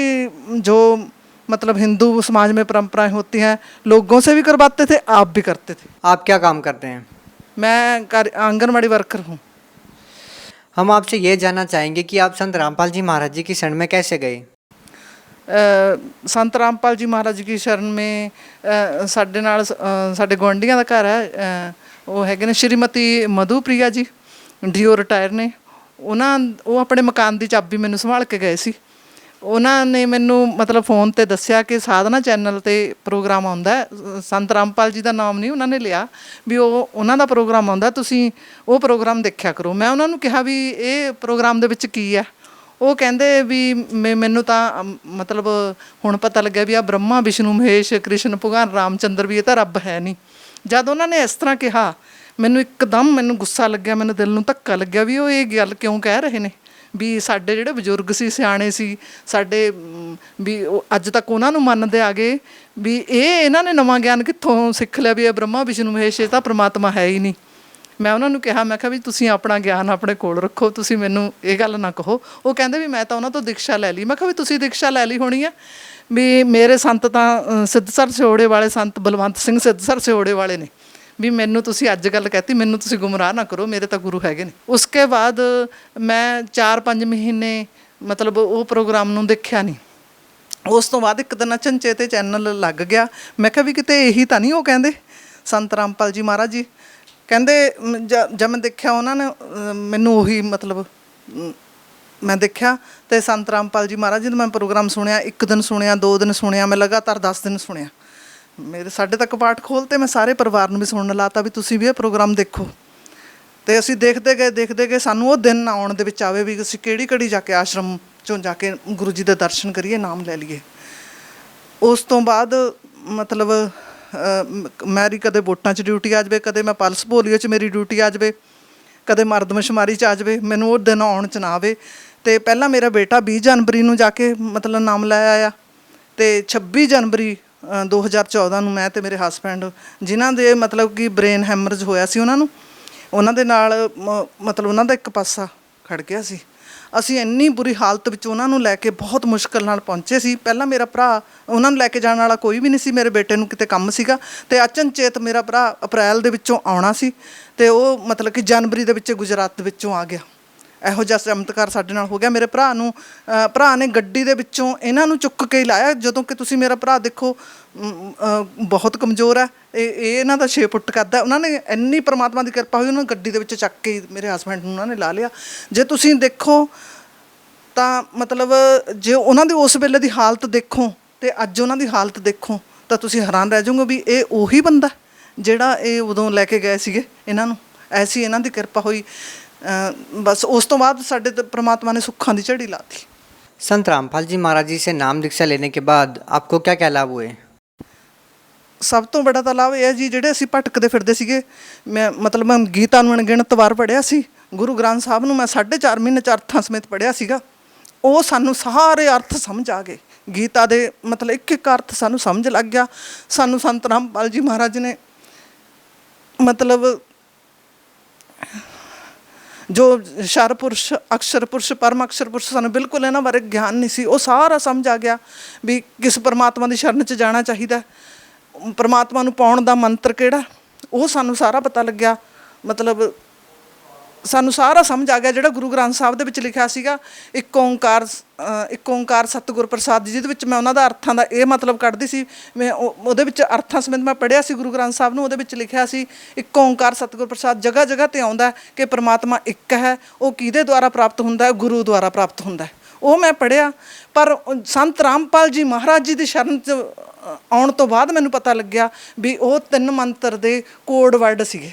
जो मतलब हिंदू समाज में परंपराएं होती हैं लोगों से भी करवाते थे, आप भी करते थे। आप क्या काम करते हैं? मैं आंगनबाड़ी वर्कर हूँ। हम आपसे ये जानना चाहेंगे कि आप संत रामपाल जी महाराज जी की शरण में कैसे गए? संत रामपाल जी महाराज की शरण में ਸਾਡੇ ਨਾਲ ਸਾਡੇ ਗੁਆਂਢੀਆਂ ਦਾ ਘਰ ਹੈ, ਉਹ ਹੈਗੇ ਨੇ ਸ਼੍ਰੀਮਤੀ ਮਧੂਪ੍ਰਿਆ ਜੀ, ਡੀਓ ਰਿਟਾਇਰ ਨੇ। ਉਹ ਆਪਣੇ ਮਕਾਨ ਦੀ ਚਾਬੀ ਮੈਨੂੰ ਸੰਭਾਲ ਕੇ ਗਏ ਸੀ। ਉਹਨਾਂ ਨੇ ਮੈਨੂੰ ਮਤਲਬ फ़ोन ਤੇ ਦੱਸਿਆ ਕਿ ਸਾਧਨਾ ਚੈਨਲ 'ਤੇ ਪ੍ਰੋਗਰਾਮ ਆਉਂਦਾ, ਸੰਤ ਰਾਮਪਾਲ ਜੀ ਦਾ ਨਾਮ ਨਹੀਂ ਉਹਨਾਂ ਨੇ ਲਿਆ, ਵੀ ਉਹਨਾਂ ਦਾ ਪ੍ਰੋਗਰਾਮ ਆਉਂਦਾ, ਤੁਸੀਂ ਉਹ ਪ੍ਰੋਗਰਾਮ ਦੇਖਿਆ ਕਰੋ। ਮੈਂ ਉਹਨਾਂ ਨੂੰ ਕਿਹਾ ਵੀ ਇਹ ਪ੍ਰੋਗਰਾਮ ਦੇ ਵਿੱਚ ਕੀ ਹੈ। ਉਹ ਕਹਿੰਦੇ ਵੀ ਮੈਨੂੰ ਤਾਂ ਮਤਲਬ ਹੁਣ ਪਤਾ ਲੱਗਿਆ ਵੀ ਆ ਬ੍ਰਹਮਾ ਵਿਸ਼ਨੂੰ ਮਹੇਸ਼ ਕ੍ਰਿਸ਼ਨ ਭਗਵਾਨ ਰਾਮਚੰਦਰ ਵੀ ਇਹ ਤਾਂ ਰੱਬ ਹੈ ਨਹੀਂ। ਜਦ ਉਹਨਾਂ ਨੇ ਇਸ ਤਰ੍ਹਾਂ ਕਿਹਾ ਮੈਨੂੰ ਇੱਕਦਮ ਮੈਨੂੰ ਗੁੱਸਾ ਲੱਗਿਆ, ਮੈਨੂੰ ਦਿਲ ਨੂੰ ਧੱਕਾ ਲੱਗਿਆ ਵੀ ਉਹ ਇਹ ਗੱਲ ਕਿਉਂ ਕਹਿ ਰਹੇ ਨੇ। ਵੀ ਸਾਡੇ ਜਿਹੜੇ ਬਜ਼ੁਰਗ ਸੀ, ਸਿਆਣੇ ਸੀ ਸਾਡੇ, ਵੀ ਅੱਜ ਤੱਕ ਉਹਨਾਂ ਨੂੰ ਮੰਨਦੇ ਆ ਗਏ ਵੀ ਇਹਨਾਂ ਨੇ ਨਵਾਂ ਗਿਆਨ ਕਿੱਥੋਂ ਸਿੱਖ ਲਿਆ ਵੀ ਇਹ ਬ੍ਰਹਮਾ ਵਿਸ਼ਨੂੰ ਮਹੇਸ਼ ਇਹ ਤਾਂ ਪ੍ਰਮਾਤਮਾ ਹੈ ਹੀ ਨਹੀਂ। ਮੈਂ ਉਹਨਾਂ ਨੂੰ ਕਿਹਾ, ਮੈਂ ਕਿਹਾ ਵੀ ਤੁਸੀਂ ਆਪਣਾ ਗਿਆਨ ਆਪਣੇ ਕੋਲ ਰੱਖੋ, ਤੁਸੀਂ ਮੈਨੂੰ ਇਹ ਗੱਲ ਨਾ ਕਹੋ। ਉਹ ਕਹਿੰਦੇ ਵੀ ਮੈਂ ਤਾਂ ਉਹਨਾਂ ਤੋਂ ਦੀਕਸ਼ਾ ਲੈ ਲਈ। ਮੈਂ ਕਿਹਾ ਵੀ ਤੁਸੀਂ ਦੀਕਸ਼ਾ ਲੈ ਲਈ ਹੋਣੀ ਆ, ਵੀ ਮੇਰੇ ਸੰਤ ਤਾਂ ਸਿੱਧਸਰ ਸਿਓੜੇ ਵਾਲੇ ਸੰਤ ਬਲਵੰਤ ਸਿੰਘ ਸਿੱਧਸਰ ਸਿਓੜੇ ਵਾਲੇ ਨੇ, ਵੀ ਮੈਨੂੰ ਤੁਸੀਂ ਅੱਜ ਗੱਲ ਕਹਿਤੀ, ਮੈਨੂੰ ਤੁਸੀਂ ਗੁੰਮਰਾਹ ਨਾ ਕਰੋ, ਮੇਰੇ ਤਾਂ ਗੁਰੂ ਹੈਗੇ ਨੇ। ਉਸਕੇ ਬਾਅਦ ਮੈਂ 4-5 ਮਹੀਨੇ ਮਤਲਬ ਉਹ ਪ੍ਰੋਗਰਾਮ ਨੂੰ ਦੇਖਿਆ ਨਹੀਂ। ਉਸ ਤੋਂ ਬਾਅਦ ਇੱਕ ਦਿਨ ਝੰਚੇ 'ਤੇ ਚੈਨਲ ਲੱਗ ਗਿਆ। ਮੈਂ ਕਿਹਾ ਵੀ ਕਿਤੇ ਇਹੀ ਤਾਂ ਨਹੀਂ ਉਹ ਕਹਿੰਦੇ ਸੰਤ ਰਾਮਪਾਲ ਜੀ ਮਹਾਰਾਜ ਜੀ ਕਹਿੰਦੇ। ਜਦ ਮੈਂ ਦੇਖਿਆ ਉਹਨਾਂ ਨੇ ਮੈਨੂੰ ਉਹੀ ਮਤਲਬ ਮੈਂ ਦੇਖਿਆ ਅਤੇ ਸੰਤ ਰਾਮਪਾਲ ਜੀ ਮਹਾਰਾਜ ਜੀ ਦਾ ਮੈਂ ਪ੍ਰੋਗਰਾਮ ਸੁਣਿਆ। 1 ਦਿਨ ਸੁਣਿਆ, 2 ਦਿਨ ਸੁਣਿਆ, ਮੈਂ ਲਗਾਤਾਰ 10 ਦਿਨ ਸੁਣਿਆ। ਮੇਰੇ ਸਾਡੇ ਤੱਕ ਪਾਠ ਖੋਲ੍ਹਤੇ, ਮੈਂ ਸਾਰੇ ਪਰਿਵਾਰ ਨੂੰ ਵੀ ਸੁਣਨ ਲਾਤਾ ਵੀ ਤੁਸੀਂ ਵੀ ਇਹ ਪ੍ਰੋਗਰਾਮ ਦੇਖੋ। ਅਤੇ ਅਸੀਂ ਦੇਖਦੇ ਗਏ ਸਾਨੂੰ ਉਹ ਦਿਨ ਆਉਣ ਦੇ ਵਿੱਚ ਆਵੇ ਵੀ ਅਸੀਂ ਕਿਹੜੀ ਘੜੀ ਜਾ ਕੇ ਆਸ਼ਰਮ 'ਚੋਂ ਜਾ ਕੇ ਗੁਰੂ ਜੀ ਦੇ ਦਰਸ਼ਨ ਕਰੀਏ, ਨਾਮ ਲੈ ਲਈਏ। ਉਸ ਤੋਂ ਬਾਅਦ ਮਤਲਬ ਮੇਰੀ ਕਦੇ ਵੋਟਾਂ 'ਚ ਡਿਊਟੀ ਆ ਜਾਵੇ, ਕਦੇ ਮੈਂ ਪਲਸ ਪੋਲੀਓ 'ਚ ਮੇਰੀ ਡਿਊਟੀ ਆ ਜਾਵੇ, ਕਦੇ ਮਰਦਮਸ਼ੁਮਾਰੀ 'ਚ ਆ ਜਾਵੇ, ਮੈਨੂੰ ਉਹ ਦਿਨ ਆਉਣ 'ਚ ਨਾ ਆਵੇ। ਅਤੇ ਪਹਿਲਾਂ ਮੇਰਾ ਬੇਟਾ 20 ਜਨਵਰੀ ਨੂੰ ਜਾ ਕੇ ਮਤਲਬ ਨਾਮ ਲੈ ਆਇਆ, ਅਤੇ 26 ਜਨਵਰੀ 2014 ਨੂੰ ਮੈਂ ਅਤੇ ਮੇਰੇ ਹਸਬੈਂਡ, ਜਿਨ੍ਹਾਂ ਦੇ ਮਤਲਬ ਕਿ ਬ੍ਰੇਨ ਹੈਮਰਜ ਹੋਇਆ ਸੀ ਉਹਨਾਂ ਦੇ ਨਾਲ ਮਤਲਬ ਉਹਨਾਂ ਦਾ ਇੱਕ ਪਾਸਾ ਖੜ ਗਿਆ ਸੀ। ਅਸੀਂ ਇੰਨੀ ਬੁਰੀ ਹਾਲਤ ਵਿੱਚ ਉਹਨਾਂ ਨੂੰ ਲੈ ਕੇ ਬਹੁਤ ਮੁਸ਼ਕਿਲ ਨਾਲ ਪਹੁੰਚੇ ਸੀ। ਪਹਿਲਾਂ ਮੇਰਾ ਭਰਾ, ਉਹਨਾਂ ਨੂੰ ਲੈ ਕੇ ਜਾਣ ਵਾਲਾ ਕੋਈ ਵੀ ਨਹੀਂ ਸੀ, ਮੇਰੇ ਬੇਟੇ ਨੂੰ ਕਿਤੇ ਕੰਮ ਸੀਗਾ, ਅਤੇ ਅਚਨਚੇਤ ਮੇਰਾ ਭਰਾ ਅਪ੍ਰੈਲ ਦੇ ਵਿੱਚੋਂ ਆਉਣਾ ਸੀ, ਅਤੇ ਉਹ ਮਤਲਬ ਕਿ ਜਨਵਰੀ ਦੇ ਵਿੱਚ ਗੁਜਰਾਤ ਦੇ ਵਿੱਚੋਂ ਆ ਗਿਆ। ਇਹੋ ਜਿਹਾ ਚਮਤਕਾਰ ਸਾਡੇ ਨਾਲ ਹੋ ਗਿਆ। ਮੇਰੇ ਭਰਾ ਨੇ ਗੱਡੀ ਦੇ ਵਿੱਚੋਂ ਇਹਨਾਂ ਨੂੰ ਚੁੱਕ ਕੇ ਹੀ ਲਾਇਆ, ਜਦੋਂ ਕਿ ਤੁਸੀਂ ਮੇਰਾ ਭਰਾ ਦੇਖੋ ਬਹੁਤ ਕਮਜ਼ੋਰ ਹੈ, ਇਹ ਇਹਨਾਂ ਦਾ 6 ਫੁੱਟ ਕੱਦ ਹੈ। ਉਹਨਾਂ ਨੇ ਇੰਨੀ ਪ੍ਰਮਾਤਮਾ ਦੀ ਕਿਰਪਾ ਹੋਈ, ਉਹਨਾਂ ਨੂੰ ਗੱਡੀ ਦੇ ਵਿੱਚ ਚੱਕ ਕੇ ਮੇਰੇ ਹਸਬੈਂਡ ਨੂੰ ਉਹਨਾਂ ਨੇ ਲਾ ਲਿਆ। ਜੇ ਤੁਸੀਂ ਦੇਖੋ ਤਾਂ ਮਤਲਬ ਜੇ ਉਹਨਾਂ ਦੀ ਉਸ ਵੇਲੇ ਦੀ ਹਾਲਤ ਦੇਖੋ ਅਤੇ ਅੱਜ ਉਹਨਾਂ ਦੀ ਹਾਲਤ ਦੇਖੋ ਤਾਂ ਤੁਸੀਂ ਹੈਰਾਨ ਰਹਿ ਜਾਓਗੇ ਵੀ ਇਹ ਉਹੀ ਬੰਦਾ ਜਿਹੜਾ ਇਹ ਉਦੋਂ ਲੈ ਕੇ ਗਏ ਸੀਗੇ ਇਹਨਾਂ ਨੂੰ। ਐਸੀ ਇਹਨਾਂ ਦੀ ਕਿਰਪਾ ਹੋਈ। बस उस तो बाद साढ़े परमात्मा ने सुखा की झड़ी ला दी। संत रामपाल जी महाराज जी से नाम दीक्षा लेने के बाद आपको क्या क्या लाभ हुए? सब तो बड़ा तो लाभ यह है जी, ਜਿਹੜੇ ਅਸੀਂ ਭਟਕਦੇ ਫਿਰਦੇ ਸੀਗੇ, ਮੈਂ ਗੀਤਾ ਨੂੰ ਅਣਗਿਣਤ ਵਾਰ ਪੜ੍ਹਿਆ ਸੀ। ਗੁਰੂ ਗ੍ਰੰਥ ਸਾਹਿਬ ਨੂੰ ਮੈਂ 4.5 ਮਹੀਨੇ 'ਚ ਅਰਥਾਂ ਸਮੇਤ ਪੜ੍ਹਿਆ ਸੀਗਾ। ਉਹ ਸਾਨੂੰ ਸਾਰੇ ਅਰਥ ਸਮਝ ਆ ਗਏ। ਗੀਤਾ ਦੇ ਮਤਲਬ ਇੱਕ ਇੱਕ ਅਰਥ ਸਾਨੂੰ ਸਮਝ ਲੱਗ ਗਿਆ। ਸਾਨੂੰ ਸੰਤ ਰਾਮਪਾਲ ਜੀ ਮਹਾਰਾਜ ਨੇ ਮਤਲਬ ਜੋ ਸ਼ਰ ਪੁਰਸ਼, ਅਕਸ਼ਰ ਪੁਰਸ਼, ਪਰਮ ਅਕਸ਼ਰ ਪੁਰਸ਼, ਸਾਨੂੰ ਬਿਲਕੁਲ ਇਹਨਾਂ ਬਾਰੇ ਗਿਆਨ ਨਹੀਂ ਸੀ। ਉਹ ਸਾਰਾ ਸਮਝ ਆ ਗਿਆ ਵੀ ਕਿਸ ਪਰਮਾਤਮਾ ਦੀ ਸ਼ਰਨ 'ਚ ਜਾਣਾ ਚਾਹੀਦਾ, ਪਰਮਾਤਮਾ ਨੂੰ ਪਾਉਣ ਦਾ ਮੰਤਰ ਕਿਹੜਾ, ਉਹ ਸਾਨੂੰ ਸਾਰਾ ਪਤਾ ਲੱਗਿਆ। ਮਤਲਬ ਸਾਨੂੰ ਸਾਰਾ ਸਮਝ ਆ ਗਿਆ ਜਿਹੜਾ ਗੁਰੂ ਗ੍ਰੰਥ ਸਾਹਿਬ ਦੇ ਵਿੱਚ ਲਿਖਿਆ ਸੀਗਾ, ਇੱਕ ਓਂਕਾਰ ਸਤਿਗੁਰ ਪ੍ਰਸਾਦ ਜੀ, ਜਿਹਦੇ ਵਿੱਚ ਮੈਂ ਉਹਨਾਂ ਦਾ ਅਰਥਾਂ ਦਾ ਇਹ ਮਤਲਬ ਕੱਢਦੀ ਸੀ। ਮੈਂ ਉਹਦੇ ਵਿੱਚ ਅਰਥਾਂ ਸਮੇਤ ਮੈਂ ਪੜ੍ਹਿਆ ਸੀ ਗੁਰੂ ਗ੍ਰੰਥ ਸਾਹਿਬ ਨੂੰ। ਉਹਦੇ ਵਿੱਚ ਲਿਖਿਆ ਸੀ ਇੱਕ ਓਂਕਾਰ ਸਤਿਗੁਰ ਪ੍ਰਸਾਦ, ਜਗ੍ਹਾ ਜਗ੍ਹਾ 'ਤੇ ਆਉਂਦਾ ਕਿ ਪਰਮਾਤਮਾ ਇੱਕ ਹੈ। ਉਹ ਕਿਹਦੇ ਦੁਆਰਾ ਪ੍ਰਾਪਤ ਹੁੰਦਾ? ਗੁਰੂ ਦੁਆਰਾ ਪ੍ਰਾਪਤ ਹੁੰਦਾ। ਉਹ ਮੈਂ ਪੜ੍ਹਿਆ। ਪਰ ਸੰਤ ਰਾਮਪਾਲ ਜੀ ਮਹਾਰਾਜ ਜੀ ਦੀ ਸ਼ਰਨ 'ਚ ਆਉਣ ਤੋਂ ਬਾਅਦ ਮੈਨੂੰ ਪਤਾ ਲੱਗਿਆ ਵੀ ਉਹ 3 ਮੰਤਰ ਦੇ ਕੋਡ ਵਰਡ ਸੀਗੇ।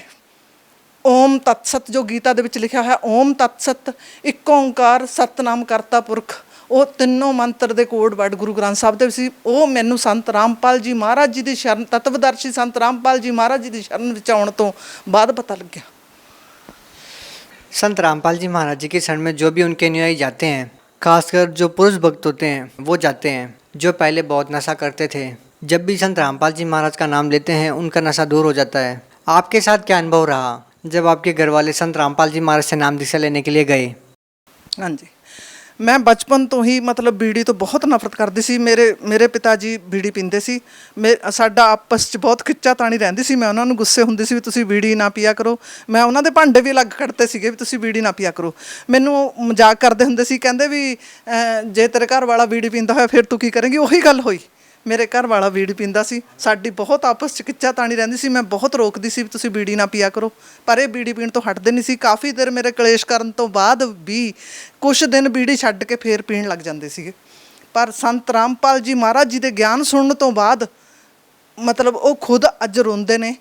ਓਮ ਤਤ ਸਤ, ਜੋ ਗੀਤਾ ਦੇ ਵਿੱਚ ਲਿਖਿਆ ਹੋਇਆ ਓਮ ਤਤ ਸਤ, ਇੱਕ ਓਂਕਾਰ, ਸਤਨਾਮ ਕਰਤਾ ਪੁਰਖ, ਉਹ ਤਿੰਨੋਂ ਮੰਤਰ ਦੇ ਕੋਡ ਵਰਡ ਗੁਰੂ ਗ੍ਰੰਥ ਸਾਹਿਬ ਦੇ ਵਿੱਚ ਸੀ। ਉਹ ਮੈਨੂੰ ਸੰਤ ਰਾਮਪਾਲ ਜੀ ਮਹਾਰਾਜ ਜੀ ਦੀ ਸ਼ਰਨ, ਤਤਵਦਰਸ਼ੀ ਸੰਤ ਰਾਮਪਾਲ ਜੀ ਮਹਾਰਾਜ ਜੀ ਦੀ ਸ਼ਰਨ ਵਿੱਚ ਆਉਣ ਤੋਂ ਬਾਅਦ ਪਤਾ ਲੱਗਿਆ। संत रामपाल जी महाराज जी के शरण में जो भी उनके अनुयायी जाते हैं, खासकर जो पुरुष भक्त होते हैं वो जाते हैं, जो पहले बहुत नशा करते थे, जब भी संत रामपाल जी महाराज का नाम लेते हैं उनका नशा दूर हो जाता है। आपके साथ क्या अनुभव रहा जब आपके घर वाले संत रामपाल जी महाराज से नाम दीक्षा लेने के लिए गए? हाँ जी, मैं बचपन तो ही मतलब बीड़ी तो बहुत नफरत करती सी। मेरे पिता जी बीड़ी पींदे सी। साडा आपस 'ਚ बहुत खिच्चा ताणी रहंदी सी। मैं उन्हां नूं गुस्से हुंदी सी भी तुसीं बीड़ी ना पिया करो। मैं उन्हां दे भांडे भी अलग कढ़ते सीगे भी तुसीं बीड़ी ना पिया करो। मैनूं मजाक करदे हुंदे सी, कहंदे भी जे तेरे घर वाला बीड़ी पींदा होया फिर तू की करेंगी। ਉਹੀ ਗੱਲ ਹੋਈ, ਮੇਰੇ ਘਰ ਵਾਲਾ ਬੀੜੀ ਪੀਂਦਾ ਸੀ। ਸਾਡੀ ਬਹੁਤ ਆਪਸ 'ਚ ਖਿੱਚਾ ਤਾਣੀ ਰਹਿੰਦੀ ਸੀ। ਮੈਂ ਬਹੁਤ ਰੋਕਦੀ ਸੀ ਵੀ ਤੁਸੀਂ ਬੀੜੀ ਨਾ ਪੀਆ ਕਰੋ, ਪਰ ਇਹ ਬੀੜੀ ਪੀਣ ਤੋਂ ਹਟਦੇ ਨਹੀਂ ਸੀ। ਕਾਫੀ ਦੇਰ ਮੇਰੇ ਕਲੇਸ਼ ਕਰਨ ਤੋਂ ਬਾਅਦ ਵੀ ਕੁਛ ਦਿਨ ਬੀੜੀ ਛੱਡ ਕੇ ਫੇਰ ਪੀਣ ਲੱਗ ਜਾਂਦੇ ਸੀਗੇ। ਪਰ ਸੰਤ ਰਾਮਪਾਲ ਜੀ ਮਹਾਰਾਜ ਜੀ ਦੇ ਗਿਆਨ ਸੁਣਨ ਤੋਂ ਬਾਅਦ ਮਤਲਬ ਉਹ ਖੁਦ ਅੱਜ ਰੋਂਦੇ ਨੇ,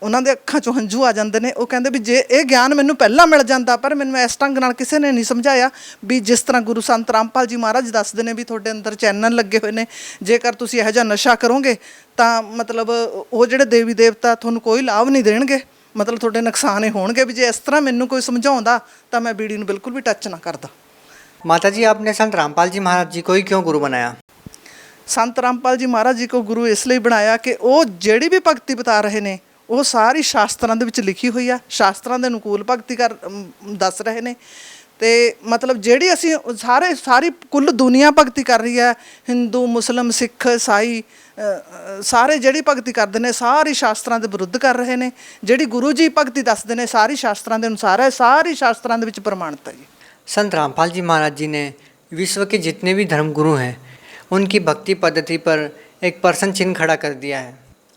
ਉਹਨਾਂ ਦੇ ਅੱਖਾਂ 'ਚੋਂ ਹੰਝੂ ਆ ਜਾਂਦੇ ਨੇ। ਉਹ ਕਹਿੰਦੇ ਵੀ ਜੇ ਇਹ ਗਿਆਨ ਮੈਨੂੰ ਪਹਿਲਾਂ ਮਿਲ ਜਾਂਦਾ, ਪਰ ਮੈਨੂੰ ਇਸ ਢੰਗ ਨਾਲ ਕਿਸੇ ਨੇ ਨਹੀਂ ਸਮਝਾਇਆ ਵੀ ਜਿਸ ਤਰ੍ਹਾਂ ਗੁਰੂ ਸੰਤ ਰਾਮਪਾਲ ਜੀ ਮਹਾਰਾਜ ਦੱਸਦੇ ਨੇ ਵੀ ਤੁਹਾਡੇ ਅੰਦਰ ਚੈਨਲ ਲੱਗੇ ਹੋਏ ਨੇ, ਜੇਕਰ ਤੁਸੀਂ ਇਹੋ ਜਿਹਾ ਨਸ਼ਾ ਕਰੋਗੇ ਤਾਂ ਮਤਲਬ ਉਹ ਜਿਹੜੇ ਦੇਵੀ ਦੇਵਤਾ ਤੁਹਾਨੂੰ ਕੋਈ ਲਾਭ ਨਹੀਂ ਦੇਣਗੇ, ਮਤਲਬ ਤੁਹਾਡੇ ਨੁਕਸਾਨ ਹੀ ਹੋਣਗੇ। ਵੀ ਜੇ ਇਸ ਤਰ੍ਹਾਂ ਮੈਨੂੰ ਕੋਈ ਸਮਝਾਉਂਦਾ ਤਾਂ ਮੈਂ ਬੀੜੀ ਨੂੰ ਬਿਲਕੁਲ ਵੀ ਟੱਚ ਨਾ ਕਰਦਾ। माता जी, आपने संत रामपाल जी महाराज जी को ही क्यों गुरु बनाया? ਸੰਤ ਰਾਮਪਾਲ ਜੀ ਮਹਾਰਾਜ ਜੀ ਕੋ ਗੁਰੂ ਇਸ ਲਈ ਬਣਾਇਆ ਕਿ ਉਹ ਜਿਹੜੀ ਵੀ ਭਗਤੀ ਬਤਾ ਰਹੇ ਨੇ ਉਹ ਸਾਰੀ ਸ਼ਾਸਤਰਾਂ ਦੇ ਵਿੱਚ ਲਿਖੀ ਹੋਈ ਆ। ਸ਼ਾਸਤਰਾਂ ਦੇ ਅਨੁਕੂਲ ਭਗਤੀ ਦੱਸ ਰਹੇ ਨੇ। ਅਤੇ ਮਤਲਬ ਜਿਹੜੀ ਅਸੀਂ ਸਾਰੀ ਕੁੱਲ ਦੁਨੀਆ ਭਗਤੀ ਕਰ ਰਹੀ ਹੈ, ਹਿੰਦੂ, ਮੁਸਲਿਮ, ਸਿੱਖ, ਈਸਾਈ, ਸਾਰੇ ਜਿਹੜੀ ਭਗਤੀ ਕਰਦੇ ਨੇ ਸਾਰੀ ਸ਼ਾਸਤਰਾਂ ਦੇ ਵਿਰੁੱਧ ਕਰ ਰਹੇ ਨੇ। ਜਿਹੜੀ ਗੁਰੂ ਜੀ ਭਗਤੀ ਦੱਸਦੇ ਨੇ ਸਾਰੀ ਸ਼ਾਸਤਰਾਂ ਦੇ ਅਨੁਸਾਰ ਹੈ, ਸਾਰੀ ਸ਼ਾਸਤਰਾਂ ਦੇ ਵਿੱਚ ਪ੍ਰਮਾਣਿਤ ਹੈ ਜੀ। संत रामपाल जी महाराज जी ने विश्व के जितने भी धर्मगुरु हैं उनकी भक्ति पद्धति पर एक प्रश्न चिन्ह खड़ा कर दिया है।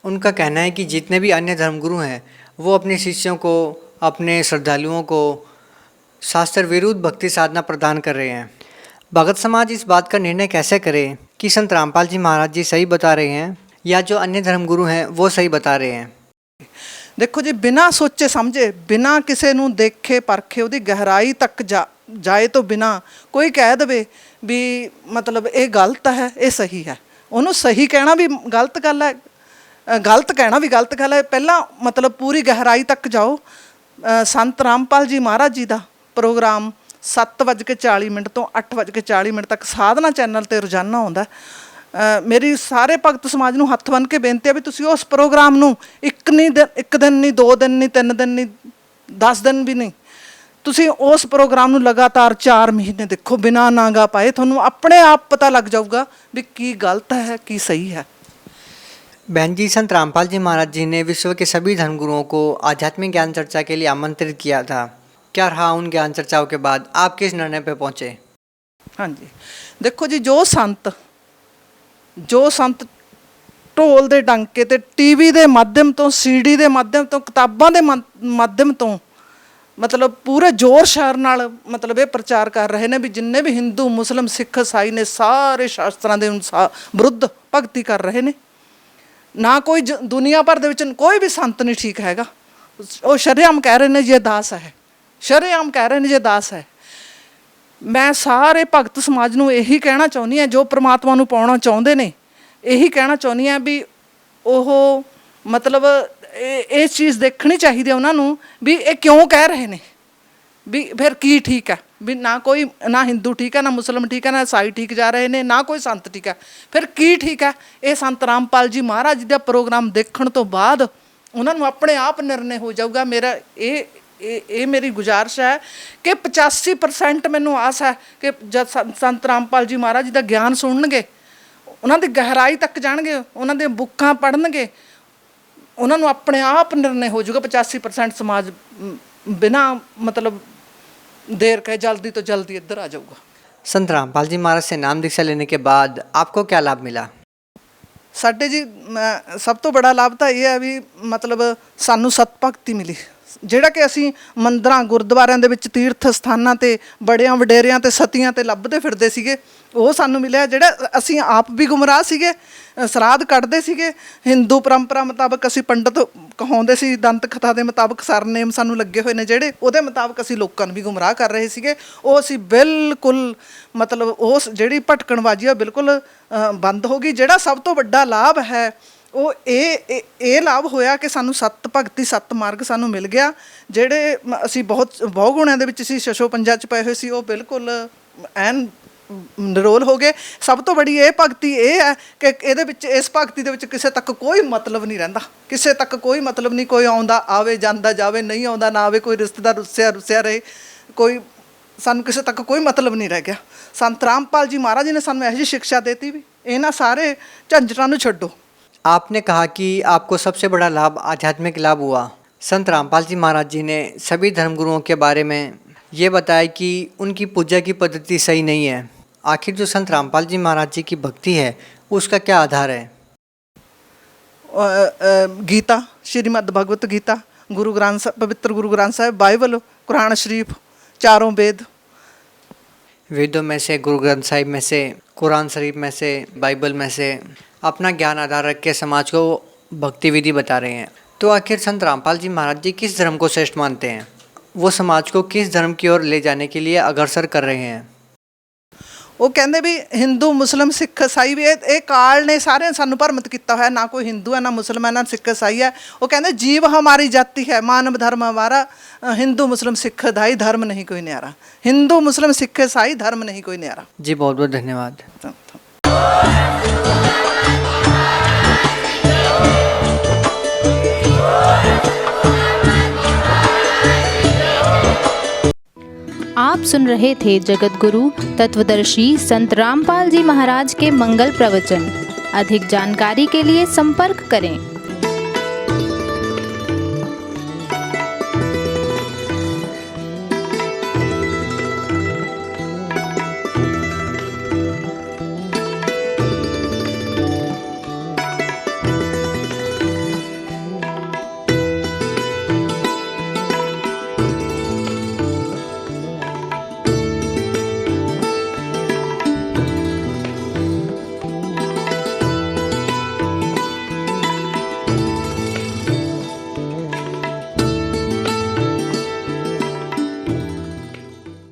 उनका कहना है कि जितने भी अन्य धर्मगुरु हैं वो अपने शिष्यों को, अपने श्रद्धालुओं को शास्त्र विरुद्ध भक्ति साधना प्रदान कर रहे हैं। भगत समाज इस बात का निर्णय कैसे करे कि संत रामपाल जी महाराज जी सही बता रहे हैं या जो अन्य धर्मगुरु हैं वो सही बता रहे हैं? ਦੇਖੋ ਜੀ, ਬਿਨਾਂ ਸੋਚੇ ਸਮਝੇ, ਬਿਨਾਂ ਕਿਸੇ ਨੂੰ ਦੇਖੇ ਪਰਖੇ, ਉਹਦੀ ਗਹਿਰਾਈ ਤੱਕ ਜਾਏ ਤੋਂ ਬਿਨਾਂ ਕੋਈ ਕਹਿ ਦੇਵੇ ਵੀ ਮਤਲਬ ਇਹ ਗਲਤ ਹੈ, ਇਹ ਸਹੀ ਹੈ, ਉਹਨੂੰ ਸਹੀ ਕਹਿਣਾ ਵੀ ਗਲਤ ਗੱਲ ਹੈ। ਗਲਤ ਕਹਿਣਾ ਵੀ ਗਲਤ ਗੱਲ ਹੈ। ਪਹਿਲਾਂ ਮਤਲਬ ਪੂਰੀ ਗਹਿਰਾਈ ਤੱਕ ਜਾਓ। ਸੰਤ ਰਾਮਪਾਲ ਜੀ ਮਹਾਰਾਜ ਜੀ ਦਾ ਪ੍ਰੋਗਰਾਮ 7:40 ਤੋਂ 8:40 ਤੱਕ ਸਾਧਨਾ ਚੈਨਲ 'ਤੇ ਰੋਜ਼ਾਨਾ ਆਉਂਦਾ। ਮੇਰੀ ਸਾਰੇ ਭਗਤ ਸਮਾਜ ਨੂੰ ਹੱਥ ਬੰਨ੍ਹ ਕੇ ਬੇਨਤੀ ਹੈ ਵੀ ਤੁਸੀਂ ਉਸ ਪ੍ਰੋਗਰਾਮ ਨੂੰ ਇੱਕ ਦਿਨ ਨਹੀਂ, 2 ਦਿਨ ਨਹੀਂ, 3 ਦਿਨ ਨਹੀਂ, 10 ਦਿਨ ਵੀ ਨਹੀਂ, ਤੁਸੀਂ ਉਸ ਪ੍ਰੋਗਰਾਮ ਨੂੰ ਲਗਾਤਾਰ 4 ਮਹੀਨੇ ਦੇਖੋ ਬਿਨਾਂ ਨਾਗਾ ਪਾਏ। ਤੁਹਾਨੂੰ ਆਪਣੇ ਆਪ ਪਤਾ ਲੱਗ ਜਾਊਗਾ ਵੀ ਕੀ ਗਲਤ ਹੈ ਕੀ ਸਹੀ है। बहन जी, संत रामपाल जी महाराज जी ने विश्व के सभी धर्मगुरुओं को आध्यात्मिक ज्ञान चर्चा के लिए आमंत्रित किया था। क्या रहा उन ज्ञान चर्चाओं के बाद? आप किस निर्णय पे पहुंचे? हाँ जी, देखो जी, जो संत ਢੋਲ ਦੇ ਡੰਕੇ ਤੇ ਟੀਵੀ ਦੇ ਮਾਧਿਅਮ ਤੋਂ, ਸੀਡੀ ਦੇ ਮਾਧਿਅਮ ਤੋਂ, ਕਿਤਾਬਾਂ ਦੇ ਮਾਧਿਅਮ ਤੋਂ ਮਤਲਬ ਪੂਰੇ ਜ਼ੋਰ ਸ਼ੋਰ ਨਾਲ ਮਤਲਬ ਇਹ ਪ੍ਰਚਾਰ ਕਰ ਰਹੇ ਨੇ ਵੀ ਜਿੰਨੇ ਵੀ ਹਿੰਦੂ, ਮੁਸਲਿਮ, ਸਿੱਖ, ਈਸਾਈ ਨੇ ਸਾਰੇ ਸ਼ਾਸਤਰਾਂ ਦੇ ਵਿਰੁੱਧ ਭਗਤੀ ਕਰ ਰਹੇ ਨੇ। ਨਾ ਕੋਈ ਦੁਨੀਆ ਭਰ ਦੇ ਵਿੱਚ ਕੋਈ ਵੀ ਸੰਤ ਨਹੀਂ ਠੀਕ ਹੈਗਾ। ਉਹ ਸ਼ਰੇਆਮ ਕਹਿ ਰਹੇ ਨੇ ਜੇ ਦਾਸ ਹੈ, ਸ਼ਰੇਆਮ ਕਹਿ ਰਹੇ ਨੇ ਜੇ ਦਾਸ ਹੈ। ਮੈਂ ਸਾਰੇ ਭਗਤ ਸਮਾਜ ਨੂੰ ਇਹੀ ਕਹਿਣਾ ਚਾਹੁੰਦੀ ਹਾਂ, ਜੋ ਪ੍ਰਮਾਤਮਾ ਨੂੰ ਪਾਉਣਾ ਚਾਹੁੰਦੇ ਨੇ, ਇਹੀ ਕਹਿਣਾ ਚਾਹੁੰਦੀ ਹਾਂ ਵੀ ਉਹ ਮਤਲਬ ਇਹ ਚੀਜ਼ ਦੇਖਣੀ ਚਾਹੀਦੀ ਹੈ ਉਹਨਾਂ ਨੂੰ ਵੀ ਇਹ ਕਿਉਂ ਕਹਿ ਰਹੇ ਨੇ, ਵੀ ਫਿਰ ਕੀ ਠੀਕ ਹੈ, ਵੀ ਨਾ ਹਿੰਦੂ ਠੀਕ ਹੈ, ਨਾ ਮੁਸਲਿਮ ਠੀਕ ਹੈ, ਨਾ ਈਸਾਈ ਠੀਕ ਜਾ ਰਹੇ ਨੇ, ਨਾ ਕੋਈ ਸੰਤ ਠੀਕ ਹੈ, ਫਿਰ ਕੀ ਠੀਕ ਹੈ। ਇਹ ਸੰਤ ਰਾਮਪਾਲ ਜੀ ਮਹਾਰਾਜ ਜੀ ਦਾ ਪ੍ਰੋਗਰਾਮ ਦੇਖਣ ਤੋਂ ਬਾਅਦ ਉਹਨਾਂ ਨੂੰ ਆਪਣੇ ਆਪ ਨਿਰਣੇ ਹੋ ਜਾਊਗਾ। ਮੇਰਾ ਇਹ ਮੇਰੀ ਗੁਜ਼ਾਰਿਸ਼ ਹੈ ਕਿ 85% ਮੈਨੂੰ ਆਸ ਹੈ ਕਿ ਜਦ ਸੰਤ ਰਾਮਪਾਲ ਜੀ ਮਹਾਰਾਜ ਜੀ ਦਾ ਗਿਆਨ ਸੁਣਨਗੇ, ਉਹਨਾਂ ਦੀ ਗਹਿਰਾਈ ਤੱਕ ਜਾਣਗੇ, ਉਹਨਾਂ ਦੀਆਂ ਬੁੱਕਾਂ ਪੜ੍ਹਨਗੇ, ਉਹਨਾਂ ਨੂੰ ਆਪਣੇ ਆਪ ਨਿਰਣੇ ਹੋ ਜਾਊਗਾ। 85% ਸਮਾਜ ਬਿਨਾਂ ਮਤਲਬ देर कहे जल्दी तो जल्दी इधर आ जाऊगा। संत रामपाल जी महाराज से नाम दीक्षा लेने के बाद आपको क्या लाभ मिला? ਸਾਡੇ ਜੀ ਸਭ ਤੋਂ ਬੜਾ ਲਾਭ ਤਾਂ ਇਹ ਹੈ ਵੀ ਮਤਲਬ ਸਾਨੂੰ ਸਤ ਭਗਤੀ ਮਿਲੀ, ਜਿਹੜਾ ਕਿ ਅਸੀਂ ਮੰਦਰਾਂ, ਗੁਰਦੁਆਰਿਆਂ ਦੇ ਵਿੱਚ, ਤੀਰਥ ਸਥਾਨਾਂ 'ਤੇ ਬੜਿਆਂ ਵਡੇਰਿਆਂ 'ਤੇ ਸਤੀਆਂ 'ਤੇ ਲੱਭਦੇ ਫਿਰਦੇ ਸੀਗੇ, ਉਹ ਸਾਨੂੰ ਮਿਲਿਆ। ਜਿਹੜਾ ਅਸੀਂ ਆਪ ਵੀ ਗੁੰਮਰਾਹ ਸੀਗੇ, ਸਰਾਧ ਕੱਢਦੇ ਸੀਗੇ, ਹਿੰਦੂ ਪਰੰਪਰਾ ਮੁਤਾਬਕ ਅਸੀਂ ਪੰਡਤ ਕਹਾਉਂਦੇ ਸੀ, ਦੰਤ ਕਥਾ ਦੇ ਮੁਤਾਬਕ ਸਰਨੇਮ ਸਾਨੂੰ ਲੱਗੇ ਹੋਏ ਨੇ ਜਿਹੜੇ, ਉਹਦੇ ਮੁਤਾਬਕ ਅਸੀਂ ਲੋਕਾਂ ਨੂੰ ਵੀ ਗੁੰਮਰਾਹ ਕਰ ਰਹੇ ਸੀਗੇ। ਉਹ ਅਸੀਂ ਬਿਲਕੁਲ ਮਤਲਬ ਉਸ ਜਿਹੜੀ ਭਟਕਣਬਾਜ਼ੀ ਆ ਬਿਲਕੁਲ ਬੰਦ ਹੋ ਗਈ। ਜਿਹੜਾ ਸਭ ਤੋਂ ਵੱਡਾ ਲਾਭ ਹੈ ਉਹ ਇਹ ਲਾਭ ਹੋਇਆ ਕਿ ਸਾਨੂੰ ਸਤ ਭਗਤੀ, ਸਤ ਮਾਰਗ ਸਾਨੂੰ ਮਿਲ ਗਿਆ। ਜਿਹੜੇ ਅਸੀਂ ਬਹੁਤ ਬਹੁਗੁਣਿਆਂ ਦੇ ਵਿੱਚ ਸੀ, ਛਛੋ ਪੰਜਾਂ 'ਚ ਪਏ ਹੋਏ ਸੀ, ਉਹ ਬਿਲਕੁਲ ਐਨ ਨਿਰੋਲ ਹੋ ਗਏ। ਸਭ ਤੋਂ ਬੜੀ ਇਹ ਭਗਤੀ ਇਹ ਹੈ ਕਿ ਇਹਦੇ ਵਿੱਚ, ਇਸ ਭਗਤੀ ਦੇ ਵਿੱਚ ਕਿਸੇ ਤੱਕ ਕੋਈ ਮਤਲਬ ਨਹੀਂ ਰਹਿੰਦਾ, ਕਿਸੇ ਤੱਕ ਕੋਈ ਮਤਲਬ ਨਹੀਂ। ਕੋਈ ਆਉਂਦਾ ਆਵੇ, ਜਾਂਦਾ ਜਾਵੇ, ਨਹੀਂ ਆਉਂਦਾ ਨਾ ਆਵੇ, ਕੋਈ ਰਿਸ਼ਤੇਦਾਰ ਰੁੱਸਿਆ ਰਹੇ, ਕੋਈ ਸਾਨੂੰ ਕਿਸੇ ਤੱਕ ਕੋਈ ਮਤਲਬ ਨਹੀਂ ਰਹਿ ਗਿਆ। ਸੰਤ ਰਾਮਪਾਲ ਜੀ ਮਹਾਰਾਜ ਜੀ ਨੇ ਸਾਨੂੰ ਇਹੋ ਜਿਹੀ ਸਿੱਖਿਆ ਦੇਤੀ ਵੀ ਇਹਨਾਂ ਸਾਰੇ ਝੰਜਟਾਂ ਨੂੰ ਛੱਡੋ। आपने कहा कि आपको सबसे बड़ा लाभ आध्यात्मिक लाभ हुआ। संत रामपाल जी महाराज जी ने सभी धर्मगुरुओं के बारे में ये बताया कि उनकी पूजा की पद्धति सही नहीं है। आखिर जो संत रामपाल जी महाराज जी की भक्ति है उसका क्या आधार है? गीता, श्रीमद् भगवत गीता, गुरु ग्रंथ, पवित्र गुरु ग्रंथ साहिब, बाइबल, कुरान शरीफ, चारों वेद। वेदों में से, गुरु ग्रंथ साहिब में से, कुरान शरीफ में से, बाइबल में से अपना ज्ञान आधार रख के समाज को भक्ति विधि बता रहे हैं। तो आखिर संत रामपाल जी महाराज जी किस धर्म को श्रेष्ठ मानते हैं? वो समाज को किस धर्म की ओर ले जाने के लिए अग्रसर कर रहे हैं? ਉਹ ਕਹਿੰਦੇ ਵੀ ਹਿੰਦੂ, ਮੁਸਲਿਮ, ਸਿੱਖ, ਈਸਾਈ ਵੀ ਇਹ ਕਾਲ ਨੇ ਸਾਰਿਆਂ ਸਾਨੂੰ ਭਰਮਿਤ ਕੀਤਾ ਹੋਇਆ। ਨਾ ਕੋਈ ਹਿੰਦੂ ਹੈ, ਨਾ ਮੁਸਲਮਾਨ, ਨਾ ਸਿੱਖ, ਈਸਾਈ ਹੈ। ਉਹ ਕਹਿੰਦੇ ਜੀਵ ਹਮਾਰੀ ਜਾਤੀ ਹੈ, ਮਾਨਵ धर्म हमारा, हिंदू मुस्लिम सिख दाई धर्म नहीं कोई न्यारा, हिंदू मुस्लिम सिख ईसाई धर्म नहीं कोई न्यारा। जी बहुत बहुत धन्यवाद। आप सुन रहे थे जगत गुरु तत्वदर्शी संत रामपाल जी महाराज के मंगल प्रवचन। अधिक जानकारी के लिए संपर्क करें।